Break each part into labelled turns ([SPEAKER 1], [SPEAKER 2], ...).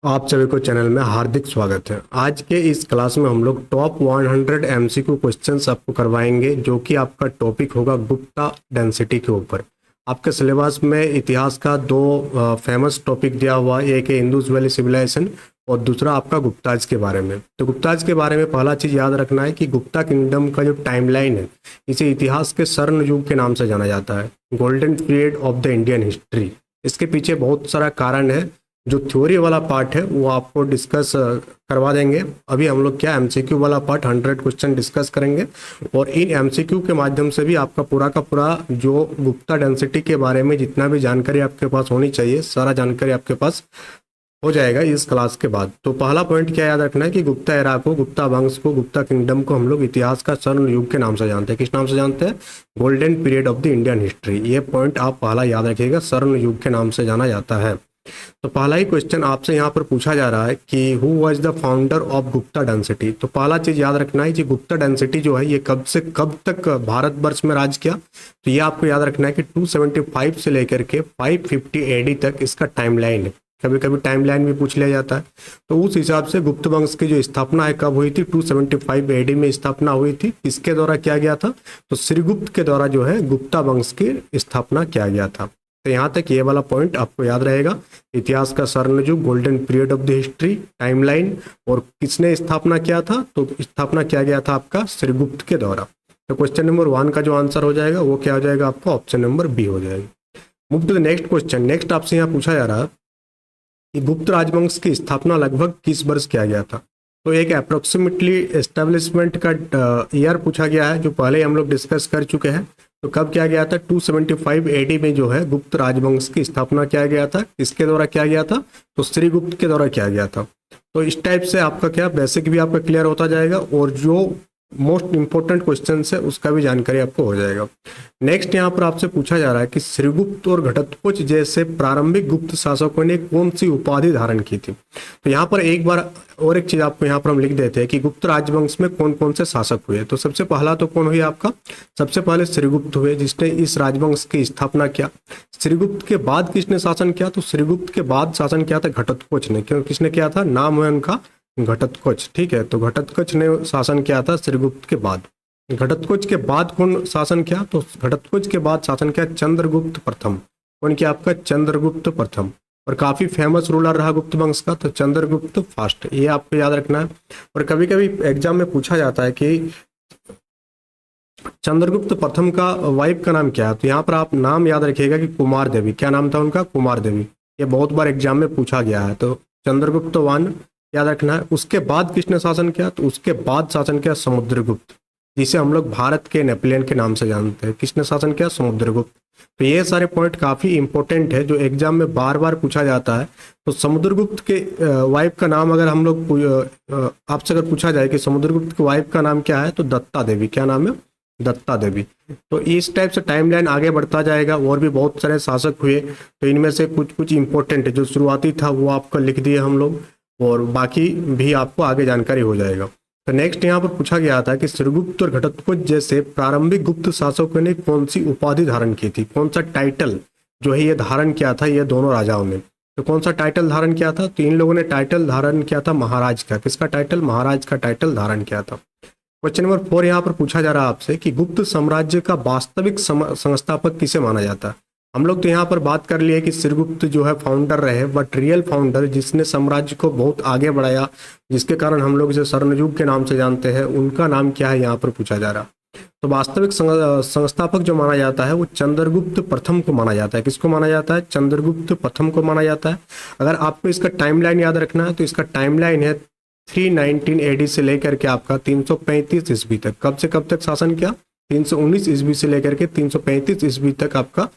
[SPEAKER 1] आप सभी को चैनल में हार्दिक स्वागत है। आज के इस क्लास में हम लोग टॉप 100 एमसीक्यू क्वेश्चंस आपको करवाएंगे, जो कि आपका टॉपिक होगा गुप्ता डेंसिटी के ऊपर। आपके सिलेबस में इतिहास का दो फेमस टॉपिक दिया हुआ है, एक है इंडस वैली सिविलाइजेशन और दूसरा आपका गुप्ताज के बारे में। तो गुप्ताज के बारे में पहला चीज़ याद रखना है कि गुप्ता किंगडम का जो टाइमलाइन है, इसे इतिहास के स्वर्ण युग के नाम से जाना जाता है, golden period of the Indian history. इसके पीछे बहुत सारा कारण है। जो थ्योरी वाला पार्ट है वो आपको डिस्कस करवा देंगे। अभी हम लोग क्या एमसीक्यू वाला पार्ट 100 क्वेश्चन डिस्कस करेंगे, और इन एमसीक्यू के माध्यम से भी आपका पूरा का पूरा जो गुप्ता डेंसिटी के बारे में जितना भी जानकारी आपके पास होनी चाहिए, सारा जानकारी आपके पास हो जाएगा इस क्लास के बाद। तो पहला पॉइंट क्या याद रखना है कि गुप्ता एरा को, गुप्ता वंश को, गुप्ता किंगडम को हम लोग इतिहास का स्वर्ण युग के नाम से जानते हैं। किस नाम से जानते हैं? Golden period of the Indian history. ये पॉइंट आप पहला याद रखिएगा, स्वर्ण युग के नाम से जाना जाता है। तो पहला ही क्वेश्चन आपसे यहाँ पर पूछा जा रहा है कि who was the founder of Gupta density. तो पहला चीज याद रखना है कि गुप्ता डेंसिटी जो है ये कब से कब तक भारतवर्ष में राज किया। तो ये आपको याद रखना है कि 275 से लेकर के 550 एडी तक इसका टाइमलाइन है। कभी कभी टाइमलाइन भी पूछ लिया जाता है। तो उस हिसाब से गुप्त वंश की जो स्थापना है कब हुई थी? 275 एडी में स्थापना हुई थी। किसके द्वारा किया गया था? तो श्रीगुप्त के द्वारा जो है गुप्ता वंश की स्थापना किया गया था। तो यहाँ तक ये वाला पॉइंट आपको याद रहेगा। इतिहास का स्वर्ण युग, golden period of the history, timeline, और किसने स्थापना किया था? तो स्थापना किया गया था आपका श्रीगुप्त के द्वारा। तो क्वेश्चन नंबर 1 का जो आंसर हो जाएगा वो क्या हो जाएगा? आपका ऑप्शन नंबर बी हो जाएगा। Move to the next question. Next आपसे यहाँ पूछा जा रहा है कि गुप्त राजवंश की स्थापना लगभग किस वर्ष किया गया था। तो एक अप्रोक्सीमेटली एस्टेब्लिशमेंट का ईयर पूछा गया है, जो पहले हम लोग डिस्कस कर चुके हैं। तो कब किया गया था? 275 एडी में जो है गुप्त राजवंश की स्थापना किया गया था। किसके द्वारा किया गया था? तो श्रीगुप्त के द्वारा किया गया था। तो इस टाइप से आपका क्या बेसिक भी आपका क्लियर होता जाएगा, और जो मोस्ट इंपॉर्टेंट क्वेश्चन है उसका भी जानकारी आपको हो जाएगा। नेक्स्ट यहाँ पर आपसे पूछा जा रहा है कि श्रीगुप्त और घटोत्कच जैसे प्रारंभिक गुप्त शासकों ने कौन सी उपाधि धारण की थी। तो यहाँ पर एक बार और एक चीज आपको यहाँ पर हम लिख देते हैं कि गुप्त राजवंश में कौन कौन से शासक हुए। तो सबसे पहला तो कौन हुई आपका? सबसे पहले श्रीगुप्त हुए, जिसने इस राजवंश की स्थापना किया। श्रीगुप्त के बाद किसने शासन किया? तो श्रीगुप्त के बाद शासन किया था घटोत्कच ने। क्यों? किसने किया था? नाम है उनका घटोत्कच। ठीक है, तो घटोत्कच ने शासन किया था श्रीगुप्त के बाद। घटोत्कच के बाद कौन शासन किया? तो घटोत्कच के बाद शासन किया चंद्रगुप्त प्रथम। कौन किया? आपका चंद्रगुप्त प्रथम। और काफी फेमस रूलर रहा गुप्त वंश का, तो चंद्रगुप्त फर्स्ट। ये आपको याद रखना है। और कभी कभी एग्जाम में पूछा जाता है कि चंद्रगुप्त प्रथम का वाइफ का नाम क्या है। तो यहाँ पर आप नाम याद रखिएगा कि कुमार देवी। क्या नाम था उनका? कुमार देवी। ये बहुत बार एग्जाम में पूछा गया है। तो चंद्रगुप्त वन याद रखना है। उसके बाद किसने शासन किया? तो उसके बाद शासन किया समुद्रगुप्त, जिसे हम लोग भारत के नेपोलियन के नाम से जानते हैं। किसने शासन किया? समुद्रगुप्त। तो ये सारे पॉइंट काफी इंपॉर्टेंट है, जो एग्जाम में बार बार पूछा जाता है। तो समुद्रगुप्त के वाइफ का नाम अगर हम लोग आपसे अगर पूछा जाए कि समुद्रगुप्त की वाइफ का नाम क्या है, तो दत्ता देवी। क्या नाम है? दत्ता देवी। तो इस टाइप से टाइमलाइन आगे बढ़ता जाएगा। और भी बहुत सारे शासक हुए, तो इनमें से कुछ कुछ इंपॉर्टेंट है। जो शुरुआती था वो आपको लिख दिए हम लोग, और बाकी भी आपको आगे जानकारी हो जाएगा। तो नेक्स्ट यहाँ पर पूछा गया था कि श्रीगुप्त और घटोत्कच जैसे प्रारंभिक गुप्त शासकों ने कौन सी उपाधि धारण की थी, कौन सा टाइटल जो है ये धारण किया था ये दोनों राजाओं ने। तो कौन सा टाइटल धारण किया था? तो इन लोगों ने टाइटल धारण किया था महाराज का। किसका टाइटल? महाराज का टाइटल धारण किया था। क्वेश्चन नंबर 4 यहाँ पर पूछा जा रहा है आपसे कि गुप्त साम्राज्य का वास्तविक संस्थापक किसे माना जाता है। हम लोग तो यहाँ पर बात कर लिए कि श्रीगुप्त जो है फाउंडर रहे, बट रियल फाउंडर जिसने साम्राज्य को बहुत आगे बढ़ाया, जिसके कारण हम लोग इसे स्वर्णयुग के नाम से जानते हैं, उनका नाम क्या है यहाँ पर पूछा जा रहा। तो वास्तविक संस्थापक जो माना जाता है वो चंद्रगुप्त प्रथम को माना जाता है। किसको माना जाता है? चंद्रगुप्त प्रथम को माना जाता है। अगर आपको इसका टाइमलाइन याद रखना है, तो इसका टाइमलाइन है 319 एडी से लेकर के आपका 335 ईस्वी तक। कब से कब तक शासन किया? 319 ईस्वी से लेकर के 335 ईस्वी तक आपका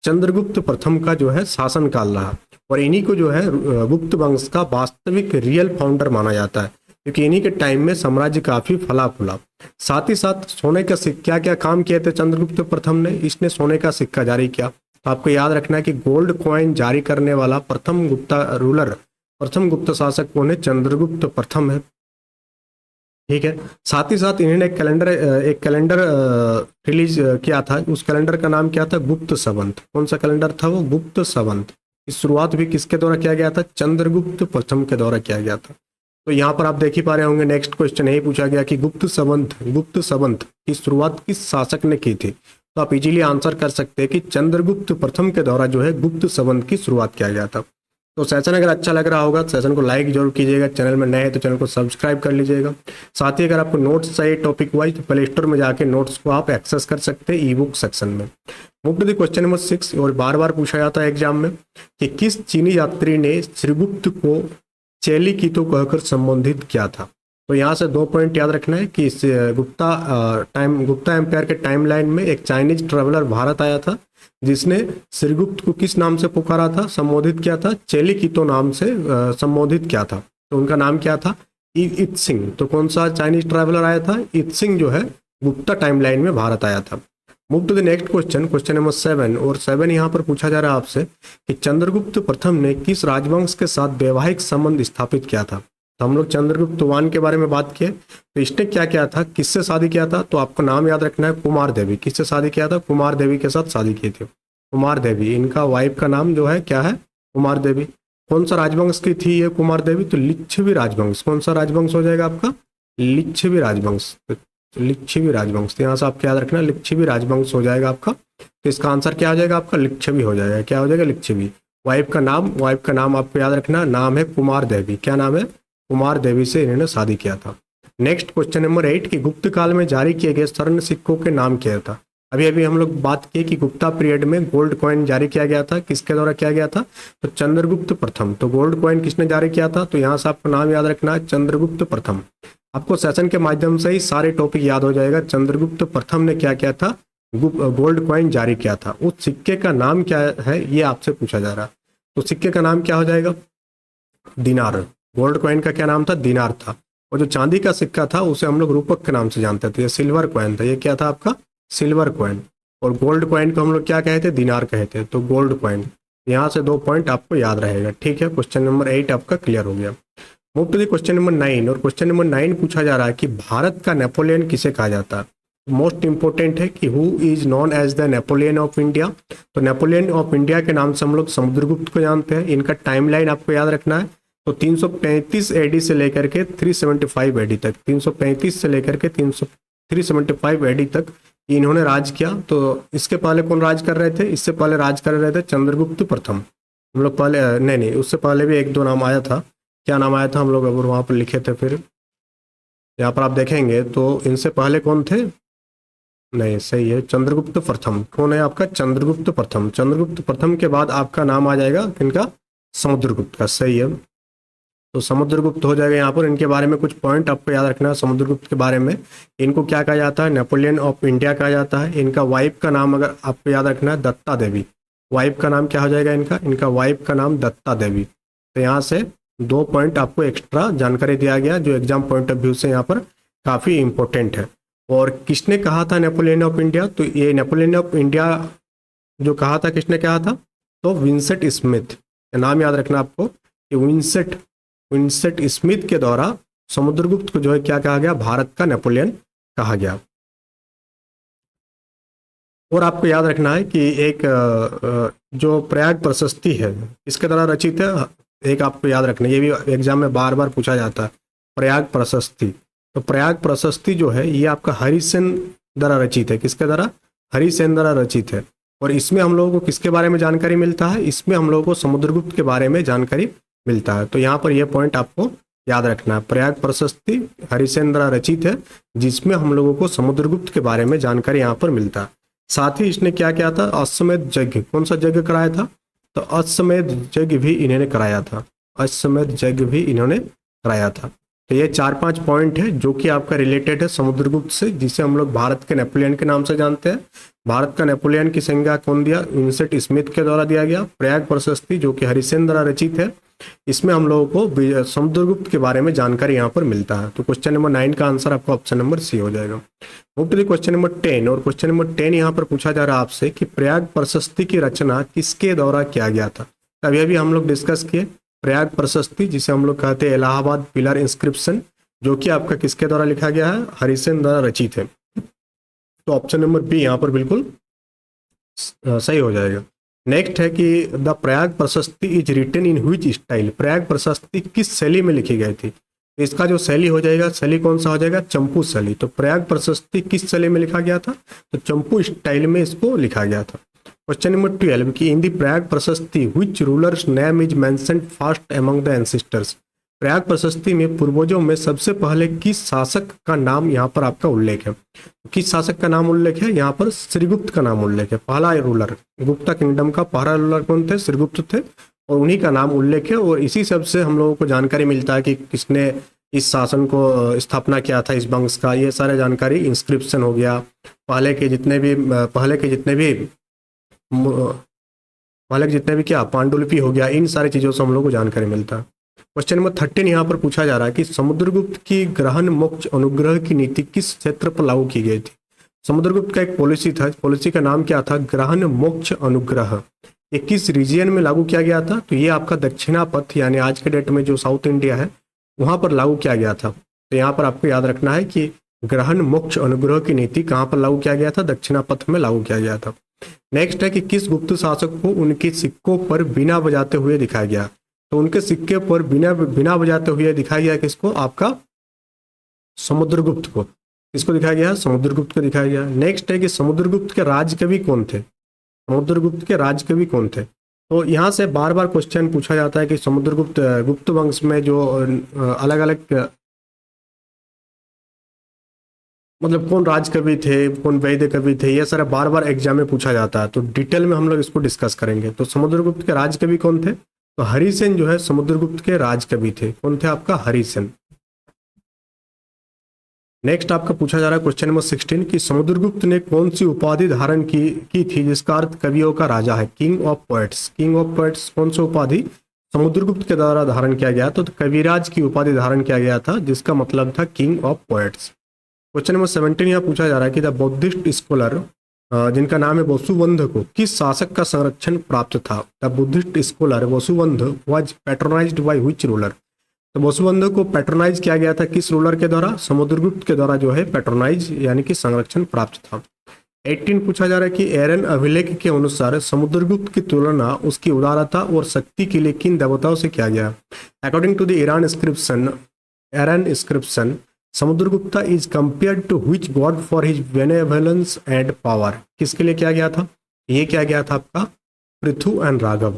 [SPEAKER 1] चंद्रगुप्त प्रथम का जो है शासन काल रहा। और इन्हीं को जो है गुप्त वंश का वास्तविक रियल फाउंडर माना जाता है, क्योंकि इन्हीं के टाइम में साम्राज्य काफी फला फूला। साथ ही साथ सोने का सिक्का, क्या काम किए थे चंद्रगुप्त प्रथम ने? इसने सोने का सिक्का जारी किया। तो आपको याद रखना है कि गोल्ड कॉइन जारी करने वाला प्रथम गुप्ता रूलर, प्रथम गुप्त शासक कौन है? चंद्रगुप्त प्रथम है। ठीक है। साथ ही साथ इन्होंने एक कैलेंडर रिलीज किया था। उस कैलेंडर का नाम क्या था? गुप्त संवत। कौन सा कैलेंडर था वो? गुप्त संवत। इस शुरुआत भी किसके द्वारा किया गया था? चंद्रगुप्त प्रथम के द्वारा किया गया था। तो यहाँ पर आप देख ही पा रहे होंगे, नेक्स्ट क्वेश्चन यही पूछा गया कि गुप्त संवत की शुरुआत किस शासक ने की थी? तो आप इजीली आंसर कर सकते हैं कि चंद्रगुप्त प्रथम के द्वारा जो है गुप्त संवत की शुरुआत किया गया था। तो सेशन अगर अच्छा लग रहा होगा तो सेशन को लाइक जरूर कीजिएगा, चैनल में नए हैं तो चैनल को सब्सक्राइब कर लीजिएगा। साथ ही अगर आपको नोट्स चाहिए टॉपिक वाइज तो प्ले स्टोर में जाके नोट्स को आप एक्सेस कर सकते हैं ई बुक सेक्शन में। Move to the question number 6, और बार बार पूछा जाता है एग्जाम में कि किस चीनी यात्री ने श्रीगुप्त को चेली की तो कहकर संबोधित किया था? तो यहाँ से 2 पॉइंट याद रखना है कि गुप्ता एम्पायर के टाइमलाइन में एक चाइनीज ट्रेवलर भारत आया था जिसने श्रीगुप्त को किस नाम से पुकारा था, संबोधित किया था? चेली कीतो नाम से संबोधित किया था। तो उनका नाम क्या था? इत सिंह। तो कौन सा चाइनीज ट्रैवलर आया था? इत सिंह जो है गुप्ता टाइमलाइन में भारत आया था। Move to the next question, question number 7, और 7 यहाँ पर पूछा जा रहा है आपसे कि चंद्रगुप्त प्रथम ने किस राजवंश के साथ वैवाहिक संबंध स्थापित किया था? तो हम लोग चंद्रगुप्त वान के बारे में बात किए, तो इसने क्या किया था, किससे शादी किया था? तो आपको नाम याद रखना है, कुमार देवी। किससे शादी किया था? कुमार देवी के साथ शादी की थी। कुमार देवी, इनका वाइफ का नाम जो है क्या है? कुमार देवी। कौन सा राजवंश की थी ये कुमार देवी? तो लिच्छवी राजवंश। कौन सा राजवंश हो जाएगा आपका? लिच्छवी राजवंश। लिच्छवी राजवंश, तो यहाँ से आपको याद रखना लिच्छवी राजवंश हो जाएगा आपका। तो इसका आंसर क्या हो जाएगा आपका? लिच्छवी हो जाएगा। क्या हो जाएगा? लिच्छवी। वाइफ का नाम आपको याद रखना, नाम है कुमार देवी। क्या नाम है? कुमार देवी से इन्होंने शादी किया था। नेक्स्ट क्वेश्चन नंबर 8 कि गुप्त काल में जारी किए गए स्वर्ण सिक्कों के नाम क्या था? अभी अभी हम लोग बात किए कि गुप्ता पीरियड में गोल्ड कॉइन जारी किया गया था, किसके द्वारा किया गया था? तो चंद्रगुप्त प्रथम। तो गोल्ड कॉइन किसने जारी किया था? तो यहाँ से आपको नाम याद रखना है, चंद्रगुप्त प्रथम। आपको सेशन के माध्यम से ही सारे टॉपिक याद हो जाएगा। चंद्रगुप्त प्रथम ने क्या किया था? गोल्ड कॉइन जारी किया था। उस सिक्के का नाम क्या है ये आपसे पूछा जा रहा है। तो सिक्के का नाम क्या हो जाएगा? दिनार। गोल्ड कॉइन का क्या नाम था? दिनार था। और जो चांदी का सिक्का था उसे हम लोग रूपक के नाम से जानते थे, ये सिल्वर कॉइन था। ये क्या था आपका? Silver coin. और गोल्ड कॉइन को हम लोग क्या कहते हैं? दिनार कहते हैं। तो गोल्ड कॉइन। यहाँ से 2 पॉइंट आपको याद रहेगा। ठीक है, क्वेश्चन नंबर 8 आपका क्लियर हो गया। Move to the question number 9, और क्वेश्चन नंबर 9 पूछा जा रहा है कि भारत का नेपोलियन किसे कहा जाता है? मोस्ट इंपोर्टेंट है कि who is known as the Napoleon of India? तो नेपोलियन ऑफ इंडिया के नाम से हम लोग समुद्रगुप्त को जानते हैं। इनका टाइमलाइन आपको याद रखना है। तो 335 एडी से लेकर के 375 एडी तक, 335 से लेकर के 375 एडी तक इन्होंने राज किया। तो इसके पहले कौन राज कर रहे थे? इससे पहले राज कर रहे थे चंद्रगुप्त प्रथम। हम लोग पहले नहीं, उससे पहले भी 1-2 नाम आया था। क्या नाम आया था? हम लोग अगर वहाँ पर लिखे थे, फिर यहाँ पर आप देखेंगे तो इनसे पहले कौन थे? नहीं, सही है, चंद्रगुप्त प्रथम। कौन है आपका? चंद्रगुप्त प्रथम। चंद्रगुप्त प्रथम के बाद आपका नाम आ जाएगा किनका? समुद्रगुप्त का। सही है, तो समुद्रगुप्त हो जाएगा। यहाँ पर इनके बारे में कुछ पॉइंट आपको याद रखना है समुद्रगुप्त के बारे में। इनको क्या कहा जाता है? नेपोलियन ऑफ इंडिया कहा जाता है। इनका वाइफ का नाम अगर आपको याद रखना है, दत्ता देवी। वाइफ का नाम क्या हो जाएगा इनका? इनका वाइफ का नाम दत्ता देवी। तो यहाँ से 2 पॉइंट आपको एक्स्ट्रा जानकारी दिया गया जो एग्जाम पॉइंट ऑफ व्यू से यहाँ पर काफ़ी इंपॉर्टेंट है। और किसने कहा था नेपोलियन ऑफ इंडिया? तो ये नेपोलियन ऑफ इंडिया जो कहा था, किसने कहा था? तो विंसेंट स्मिथ। नाम याद रखना आपको कि विंसेंट स्मिथ के द्वारा समुद्रगुप्त को जो है क्या कहा गया? भारत का नेपोलियन कहा गया। और आपको याद रखना है कि एक जो प्रयाग प्रशस्ति है इसके द्वारा रचित है। एक आपको याद रखना, ये भी एग्जाम में बार बार पूछा जाता है, प्रयाग प्रशस्ति। तो प्रयाग प्रशस्ति जो है ये आपका हरिसेन द्वारा रचित है। किसके द्वारा? हरिसेन द्वारा रचित है। और इसमें हम लोगों को किसके बारे में जानकारी मिलता है? इसमें हम लोगों को समुद्रगुप्त के बारे में जानकारी मिलता है। तो यहाँ पर यह पॉइंट आपको याद रखना है, प्रयाग प्रशस्ति हरिसेन द्वारा रचित है जिसमें हम लोगों को समुद्रगुप्त के बारे में जानकारी यहाँ पर मिलता है। साथ ही इसने क्या किया था? अश्वमेध यज्ञ। कौन सा यज्ञ कराया था? तो अश्वमेध यज्ञ भी इन्होंने कराया था। अश्वमेध यज्ञ भी इन्होंने कराया था। तो ये 4-5 पॉइंट है जो कि आपका रिलेटेड है समुद्रगुप्त से, जिसे हम लोग भारत के नेपोलियन के नाम से जानते हैं। भारत का नेपोलियन की संज्ञा कौन दिया? विंसेंट स्मिथ के द्वारा दिया गया। प्रयाग प्रशस्ति जो कि हरिसेन द्वारा रचित है, इसमें हम लोगों को समुद्रगुप्त के बारे में जानकारी यहाँ पर मिलता है। तो क्वेश्चन नंबर 9 का आंसर आपका ऑप्शन नंबर सी हो जाएगा। Move to the question number 10, और क्वेश्चन नंबर 10 यहाँ पर पूछा जा रहा है आपसे कि प्रयाग प्रशस्ति की रचना किसके द्वारा किया गया था? अभी अभी हम लोग डिस्कस किए प्रयाग प्रशस्ति, जिसे हम लोग कहते हैं इलाहाबाद पिलर इंस्क्रिप्शन, जो कि आपका किसके द्वारा लिखा गया है? हरिसेन द्वारा रचित है। तो ऑप्शन नंबर बी यहाँ पर बिल्कुल सही हो जाएगा। नेक्स्ट है कि the Prayag Prashasti is written in which style, Prayag Prashasti किस शैली में लिखी गई थी। तो इसका जो शैली हो जाएगा, शैली कौन सा हो जाएगा, चंपू शैली। तो प्रयाग प्रशस्ति किस शैली में लिखा गया था, तो चंपू स्टाइल में इसको लिखा गया था। क्वेश्चन नंबर 12 कि इन द प्रयाग प्रशस्ति which rulers name is mentioned first among the ancestors, Prayag प्रशस्ति में पूर्वजों में सबसे पहले किस शासक का नाम यहाँ पर आपका उल्लेख है। किस शासक का नाम उल्लेख है, यहाँ पर श्रीगुप्त का नाम उल्लेख है। पहला रूलर, गुप्ता किंगडम का पहला रूलर कौन थे, श्रीगुप्त थे, और उन्हीं का नाम उल्लेख है। और इसी सबसे हम लोगों को जानकारी मिलता है कि किसने इस शासन को स्थापना किया था, इस वंश का। ये सारे जानकारी इंस्क्रिप्शन हो गया, पहले के जितने भी क्या पांडुलिपि हो गया, इन सारी चीज़ों से हम लोग को जानकारी मिलता है। क्वेश्चन नंबर 13 यहाँ पर पूछा जा रहा है कि समुद्रगुप्त की ग्रहण मोक्ष अनुग्रह की नीति किस क्षेत्र पर लागू की गई थी। समुद्रगुप्त का एक पॉलिसी था, पॉलिसी का नाम क्या था, ग्रहण मोक्ष अनुग्रह। ये किस रीजियन में लागू किया गया था, तो ये आपका दक्षिणापथ यानी आज के डेट में जो साउथ इंडिया है वहाँ पर लागू किया गया था। तो यहाँ पर आपको याद रखना है कि ग्रहण मोक्ष अनुग्रह की नीति कहाँ पर लागू किया गया था, दक्षिणापथ में लागू किया गया था। नेक्स्ट है कि किस गुप्त शासक को उनके सिक्कों पर बिना बजाते हुए दिखाया गया। तो उनके सिक्के पर बिना बजाते हुए दिखाया गया किसको, आपका समुद्रगुप्त को। किसको दिखाया गया, समुद्रगुप्त को दिखाया गया। नेक्स्ट है कि समुद्रगुप्त के राजकवि कौन थे, समुद्रगुप्त के राजकवि कौन थे। तो यहाँ से बार बार क्वेश्चन पूछा जाता है कि समुद्रगुप्त गुप्त वंश में जो अलग अलग मतलब कौन राजकवि थे, कौन वैद्य कवि थे, ये सारा बार बार एग्जाम में पूछा जाता है। तो डिटेल में हम लोग इसको डिस्कस करेंगे। तो समुद्रगुप्त के राजकवि कौन थे, तो हरिसेन जो है समुद्रगुप्त के राजकवि थे। कौन थे आपका, हरिसेन। नेक्स्ट आपका पूछा जा रहा है क्वेश्चन नंबर 16 कि समुद्रगुप्त ने कौन सी उपाधि धारण की थी जिसका अर्थ कवियों का राजा है, king of poets. King of poets कौन सी उपाधि समुद्रगुप्त के द्वारा धारण किया गया, तो कविराज की उपाधि धारण किया गया था जिसका मतलब था king of poets. Question number 17 यहाँ पूछा जा रहा है कि द बुद्धिस्ट स्कॉलर जिनका नाम है वसुबंध को किस शासक का संरक्षण प्राप्त था। The Buddhist scholar Vasubandhu was patronized by which ruler. तो वसुबंध को पैट्रोनाइज किया गया था किस रूलर के द्वारा, समुद्रगुप्त के द्वारा जो है पैट्रोनाइज यानी कि संरक्षण प्राप्त था। 18 पूछा जा रहा है कि एरन अभिलेख के अनुसार समुद्रगुप्त की तुलना उसकी उदारता और शक्ति के लिए किन देवताओं से किया गया। According to the Eran inscription Samudragupta is compared to which god for his benevolence and power. किसके लिए किया गया था, ये किया गया था आपका पृथु एंड राघव।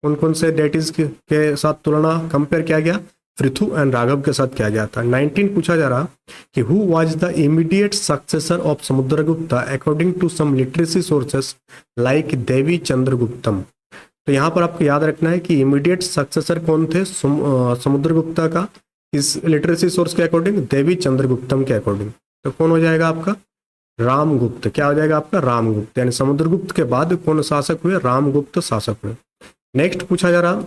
[SPEAKER 1] कौन कौन से डेटीज के साथ तुलना कंपेयर किया गया, पृथु एंड राघव के साथ किया गया था। 19 पूछा जा रहा कि who was the immediate successor of Samudragupta according to some literary sources like Devi Chandraguptam. तो यहाँ पर आपको याद रखना है कि इमीडिएट सक्सेसर कौन थे समुद्रगुप्ता का, इस लिटरेसी सोर्स के अकॉर्डिंग, देवी चंद्रगुप्तम के अकॉर्डिंग। तो कौन हो जाएगा आपका, रामगुप्त। क्या हो जाएगा आपका, रामगुप्त। यानी समुद्रगुप्त के बाद कौन शासक हुए, रामगुप्त शासक हुए। नेक्स्ट पूछा जा रहा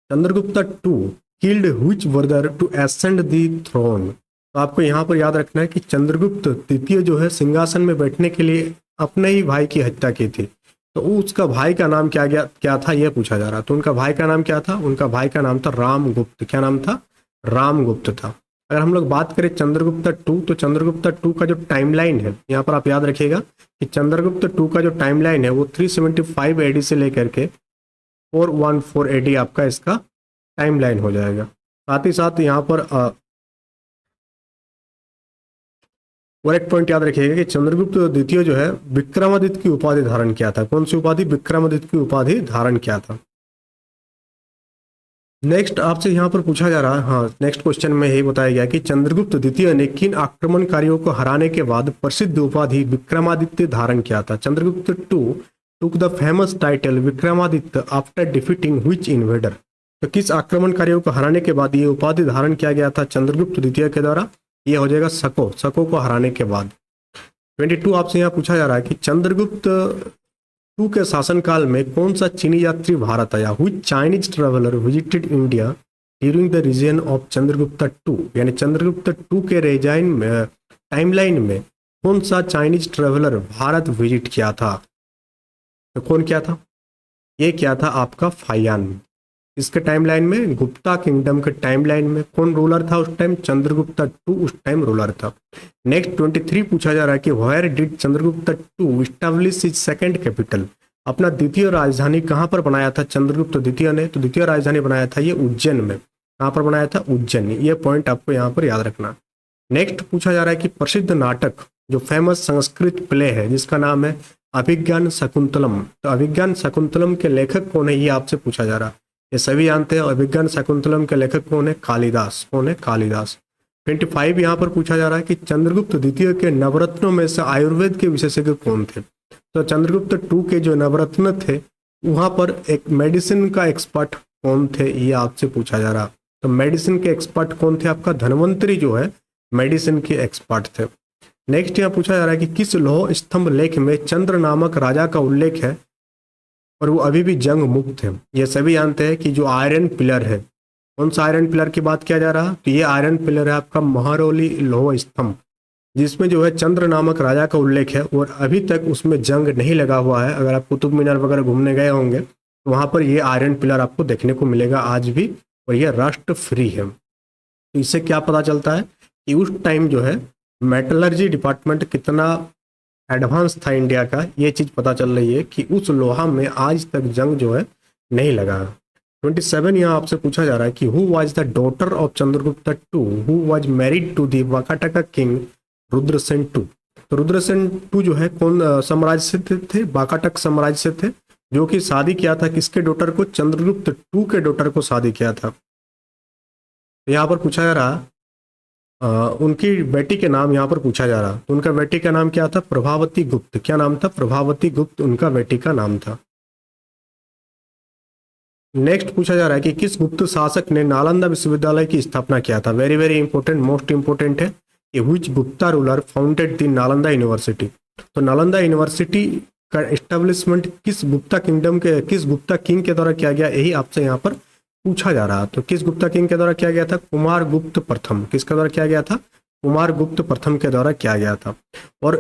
[SPEAKER 1] Chandragupta two killed which brother to ascend the throne. तो आपको यहाँ पर याद रखना है कि चंद्रगुप्त द्वितीय जो है सिंहासन में बैठने के लिए अपने ही भाई की हत्या की थी। तो उसका भाई का नाम क्या था यह पूछा जा रहा। तो उनका भाई का नाम क्या था, उनका भाई का नाम था रामगुप्त। क्या नाम था, रामगुप्त था। अगर हम लोग बात करें चंद्रगुप्ता टू, तो चंद्रगुप्ता टू का जो टाइमलाइन है यहाँ पर आप याद रखिएगा कि चंद्रगुप्त टू का जो टाइमलाइन है वो 375 एडी से लेकर के 414 एडी आपका इसका टाइमलाइन हो जाएगा। साथ ही साथ यहाँ पर और एक पॉइंट याद रखिएगा कि चंद्रगुप्त द्वितीय जो है विक्रमादित्य की उपाधि धारण किया था। कौन सी उपाधि, विक्रमादित्य की उपाधि धारण किया था। नेक्स्ट आपसे यहाँ पर पूछा जा रहा है, हाँ नेक्स्ट क्वेश्चन में यही बताया गया कि चंद्रगुप्त द्वितीय ने किन आक्रमणकारियों को हराने के बाद प्रसिद्ध उपाधि विक्रमादित्य धारण किया था। Chandragupta two took the famous title Vikramaditya after defeating which invader. तो किस आक्रमणकारियों को हराने के बाद ये उपाधि धारण किया गया था चंद्रगुप्त द्वितीय के द्वारा, ये हो जाएगा शको को हराने के बाद। 22 आपसे यहाँ पूछा जा रहा है कि चंद्रगुप्त टू के शासनकाल में कौन सा चीनी यात्री भारत आया। Which Chinese traveller visited India during the region of Chandragupta two. यानी चंद्रगुप्त टू के रेजाइन में टाइमलाइन में कौन सा चाइनीज ट्रेवलर भारत विजिट किया था। तो कौन क्या था, ये क्या था आपका फायान। इसके टाइमलाइन में गुप्ता किंगडम के टाइमलाइन में कौन रूलर था उस टाइम, चंद्रगुप्ता टू उस टाइम रूलर था। नेक्स्ट 23 पूछा जा रहा है कि where did Chandragupta two establish his second capital. अपना द्वितीय राजधानी कहाँ पर बनाया था चंद्रगुप्त द्वितीय ने? तो द्वितीय राजधानी बनाया था ये उज्जैन में। कहाँ पर बनाया था? उज्जैन। ये पॉइंट आपको यहाँ पर याद रखना। नेक्स्ट पूछा जा रहा है कि प्रसिद्ध नाटक जो फेमस संस्कृत प्ले है जिसका नाम है अभिज्ञान शकुंतलम, तो अभिज्ञान शकुंतलम के लेखक कौन है ये आपसे पूछा जा रहा है। ये सभी जानते हैं अभिज्ञान शकुंतलम के लेखक कौन है? कालिदास। कौन है? कालिदास। 25 यहाँ पर पूछा जा रहा है कि चंद्रगुप्त द्वितीय के नवरत्नों में से आयुर्वेद के विशेषज्ञ कौन थे? तो चंद्रगुप्त टू के जो नवरत्न थे वहां पर एक मेडिसिन का एक्सपर्ट कौन थे ये आपसे पूछा जा रहा। तो मेडिसिन के एक्सपर्ट कौन थे? आपका धन्वंतरी जो है मेडिसिन के एक्सपर्ट थे। नेक्स्ट यहाँ पूछा जा रहा है कि किस लौह स्तंभ लेख में चंद्र नामक राजा का उल्लेख है और वो अभी भी जंग मुक्त है? ये सभी जानते हैं कि जो आयरन पिलर है, कौन सा आयरन पिलर की बात किया जा रहा? तो ये आयरन पिलर है आपका महरौली लौह स्तंभ, जिसमें जो है चंद्र नामक राजा का उल्लेख है और अभी तक उसमें जंग नहीं लगा हुआ है। अगर आप कुतुब मीनार वगैरह घूमने गए होंगे तो वहां पर ये आयरन पिलर आपको देखने को मिलेगा आज भी, और यह राष्ट्र फ्री है। तो इससे क्या पता चलता है कि उस टाइम जो है मेटलर्जी डिपार्टमेंट कितना एडवांस था इंडिया का, ये चीज पता चल रही है कि उस लोहा में आज तक जंग जो है नहीं लगा। 27 यहाँ आपसे पूछा जा रहा है कि who was the daughter of Chandragupta two who was married to the Vakataka king Rudrasena two? तो रुद्रसेन टू जो है कौन साम्राज्य से थे? वाकाटक साम्राज्य से थे, जो कि शादी किया था किसके डॉटर को? चंद्रगुप्त टू के डॉटर को शादी किया था। यहाँ पर पूछा जा रहा उनकी बेटी के नाम यहाँ पर पूछा जा रहा, तो उनका बेटी का नाम क्या था? प्रभावती गुप्त। क्या नाम था? प्रभावती गुप्त उनका बेटी का नाम था। नेक्स्ट पूछा जा रहा है कि किस गुप्त शासक ने नालंदा विश्वविद्यालय की स्थापना किया था? Very very important, most important है। Which Gupta ruler founded the Nalanda university? तो नालंदा यूनिवर्सिटी का एस्टेब्लिशमेंट किस गुप्ता किंगडम के, किस गुप्ता किंग के द्वारा किया गया, यही आपसे यहाँ पर पूछा जा रहा। तो किस गुप्ता किंग के द्वारा किया गया था? कुमार गुप्त प्रथम। किसके द्वारा किया गया था? कुमार गुप्त प्रथम के द्वारा किया गया था। और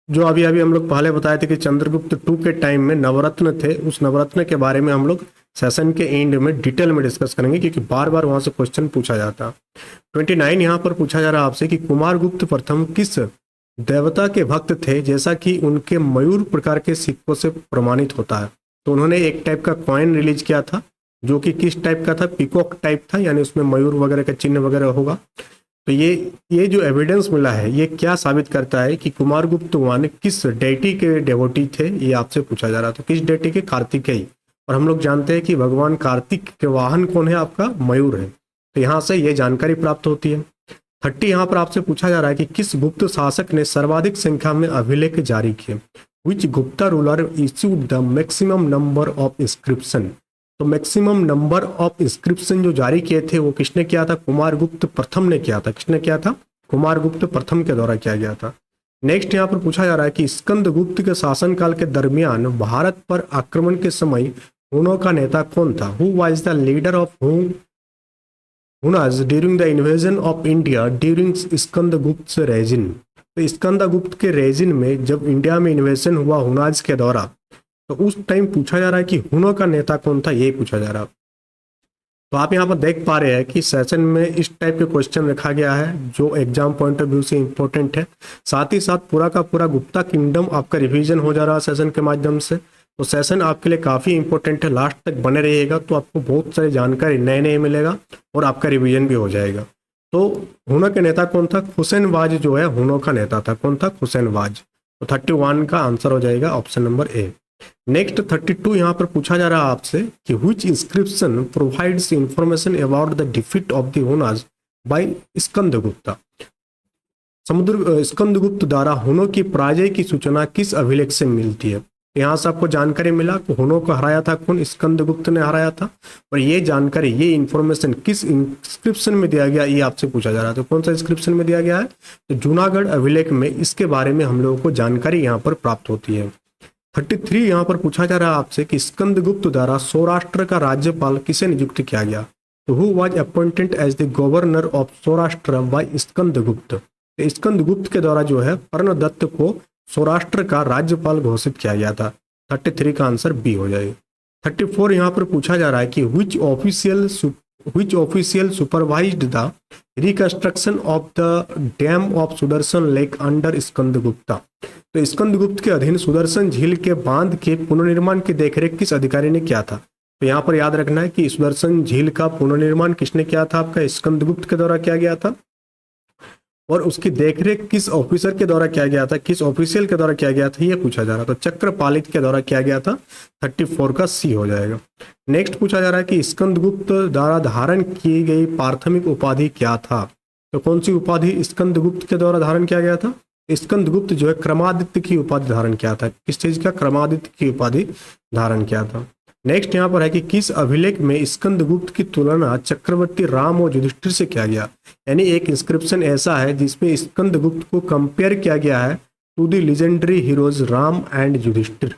[SPEAKER 1] जो अभी अभी हम लोग पहले बताए थे कि चंद्रगुप्त टू के टाइम में नवरत्न थे, उस नवरत्न के बारे में हम लोग सेशन के एंड में डिटेल में डिस्कस करेंगे, क्योंकि बार बार वहां से क्वेश्चन पूछा जाता। 29 यहाँ पर पूछा जा रहा है आपसे कि कुमार गुप्त प्रथम किस देवता के भक्त थे, जैसा कि उनके मयूर प्रकार के सिक्कों से प्रमाणित होता है? तो उन्होंने एक टाइप का कॉइन रिलीज किया था जो कि किस टाइप का था? पिकॉक टाइप था, यानी उसमें मयूर वगैरह का चिन्ह वगैरह होगा। तो ये जो एविडेंस मिला है ये क्या साबित करता है कि कुमारगुप्त वन किस डेटी के डेवोटी थे, ये आपसे पूछा जा रहा था। किस डेटी के? कार्तिकेय। और हम लोग जानते हैं कि भगवान कार्तिक के वाहन कौन है? आपका मयूर है। तो यहाँ से ये जानकारी प्राप्त होती है। 30 यहाँ पर आपसे पूछा जा रहा है कि किस गुप्त शासक ने सर्वाधिक संख्या में अभिलेख जारी किए? Which Gupta ruler issued the maximum number of inscription? तो मैक्सिमम नंबर ऑफ इंस्क्रिप्शन जो जारी किए थे वो किसने किया था? कुमारगुप्त प्रथम ने किया था। किसने किया था? कुमारगुप्त प्रथम के द्वारा किया गया था। नेक्स्ट यहाँ पर पूछा जा रहा है कि स्कंदगुप्त के शासनकाल के दरमियान भारत पर आक्रमण के समय हुनों का नेता कौन था? Who was the leader of Hunas during the invasion of India during Skandagupta resin? तो स्कंदगुप्त के रेजिन में जब इंडिया में इन्वेजन हुआ हुनाज के द्वारा, तो उस टाइम पूछा जा रहा है कि हुनों का नेता कौन था, ये पूछा जा रहा। तो आप यहाँ पर देख पा रहे हैं कि सेशन में इस टाइप के क्वेश्चन रखा गया है जो एग्जाम पॉइंट ऑफ व्यू से इंपॉर्टेंट है। साथ ही साथ पूरा का पूरा गुप्ता किंगडम आपका रिवीजन हो जा रहा है सेशन के माध्यम से। तो सेशन आपके लिए काफ़ी इंपॉर्टेंट है, लास्ट तक बने रहिएगा तो आपको बहुत सारी जानकारी नए नए मिलेगा और आपका रिवीजन भी हो जाएगा। तो हुनों के नेता कौन था? खुसैनवाज जो है हुनों का नेता था। कौन था? खुसैनवाज। तो 31 का आंसर हो जाएगा ऑप्शन नंबर ए। नेक्स्ट 32 यहाँ पर पूछा जा रहा है आपसे कि which inscription provides information about the defeat of the Hunas by Skandagupta? Skandagupta द्वारा हुनों की पराजय की सूचना किस अभिलेख से मिलती है? यहाँ से आपको जानकारी मिला कि हुनों को हराया था कौन? स्कंदगुप्त ने हराया था। और ये जानकारी, ये इंफॉर्मेशन किस इंस्क्रिप्शन में दिया गया, ये आपसे पूछा जा रहा था। कौन सा इंस्क्रिप्शन में दिया गया है? तो जूनागढ़ अभिलेख में इसके बारे में हम लोगों को जानकारी यहाँ पर प्राप्त होती है। 33 यहाँ पर पूछा जा रहा है आपसे कि स्कंदगुप्त द्वारा सौराष्ट्र का राज्यपाल किसे नियुक्त किया गया? तो who was appointed as the governor of Saurashtra by Skandagupta? तो स्कंदगुप्त के द्वारा जो है पर्णदत्त को सौराष्ट्र का राज्यपाल घोषित किया गया था। 33 का आंसर बी हो जाएगा। 34 यहाँ पर पूछा जा रहा है कि which official supervised the reconstruction of the dam of Sudarshan lake under Skandagupta. तो स्कंदगुप्त के अधीन सुदर्शन झील के बांध के पुनर्निर्माण की देखरेख किस अधिकारी ने किया था? तो यहाँ पर याद रखना है कि सुदर्शन झील का पुनर्निर्माण किसने किया था? आपका स्कंदगुप्त के द्वारा किया गया था। और उसकी देखरेख किस ऑफिसर के द्वारा किया गया था, किस ऑफिशियल के द्वारा किया गया था, ये पूछा जा रहा था। तो चक्रपालित के द्वारा किया गया था, 34 का सी हो जाएगा। नेक्स्ट पूछा जा रहा है कि स्कंदगुप्त द्वारा धारण की गई प्राथमिक उपाधि क्या था? तो कौन सी उपाधि स्कंदगुप्त के द्वारा धारण किया गया था? स्कंदगुप्त जो है क्रमादित्य की उपाधि धारण किया था। किस चीज का? क्रमादित्य की उपाधि धारण किया था। नेक्स्ट यहाँ पर है कि किस अभिलेख में स्कंदगुप्त की तुलना चक्रवर्ती राम और युधिष्ठिर से किया गया? यानी एक इंस्क्रिप्शन ऐसा है जिसमें स्कंदगुप्त को कंपेयर किया गया है to the legendary heroes Ram and Yudhishthira.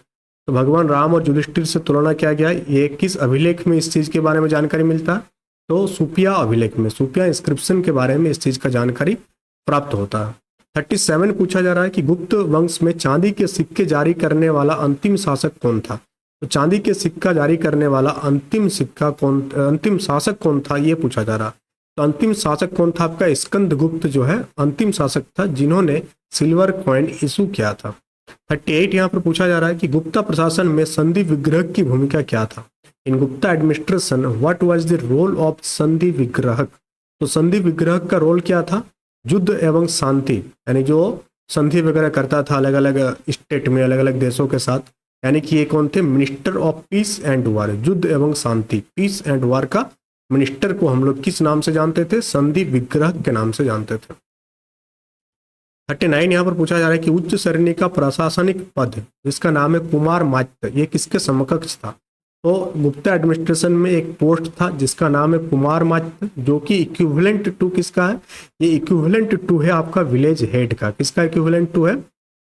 [SPEAKER 1] तो भगवान राम और युधिष्ठिर से तुलना किया गया। ये किस अभिलेख में इस चीज के बारे में जानकारी मिलता है? तो सुपिया अभिलेख में, सुपिया इंस्क्रिप्शन के बारे में इस चीज का जानकारी प्राप्त होता है। 37 पूछा जा रहा है कि गुप्त वंश में चांदी के सिक्के जारी करने वाला अंतिम शासक कौन था? तो चांदी के सिक्का जारी करने वाला अंतिम शासक कौन था, ये पूछा जा रहा। तो अंतिम शासक कौन था? आपका स्कंदगुप्त जो है अंतिम शासक था जिन्होंने सिल्वर कॉइन इशू किया था। 38 यहाँ पर पूछा जा रहा है कि गुप्ता प्रशासन में संधि विग्रह की भूमिका क्या था? In Gupta administration what was the role of Sandhi Vigrahaka? तो संधि विग्रह का रोल क्या था? युद्ध एवं शांति, यानी जो संधि वगैरह करता था अलग अलग स्टेट में, अलग अलग देशों के साथ, यानी कि ये कौन थे? मिनिस्टर ऑफ पीस एंड वार, युद्ध एवं शांति, पीस एंड वार का मिनिस्टर को हम लोग किस नाम से जानते थे? संधि विग्रह के नाम से जानते थे। 39 यहाँ पर पूछा जा रहा है कि उच्च श्रेणी का प्रशासनिक पद जिसका नाम है कुमार मात्य, ये किसके समकक्ष था? तो गुप्ता एडमिनिस्ट्रेशन में एक पोस्ट था जिसका नाम है कुमार मात्य, जो कि इक्विवेलेंट टू किसका है? ये इक्विवेलेंट टू है आपका विलेज हेड का। किसका इक्विवेलेंट टू है?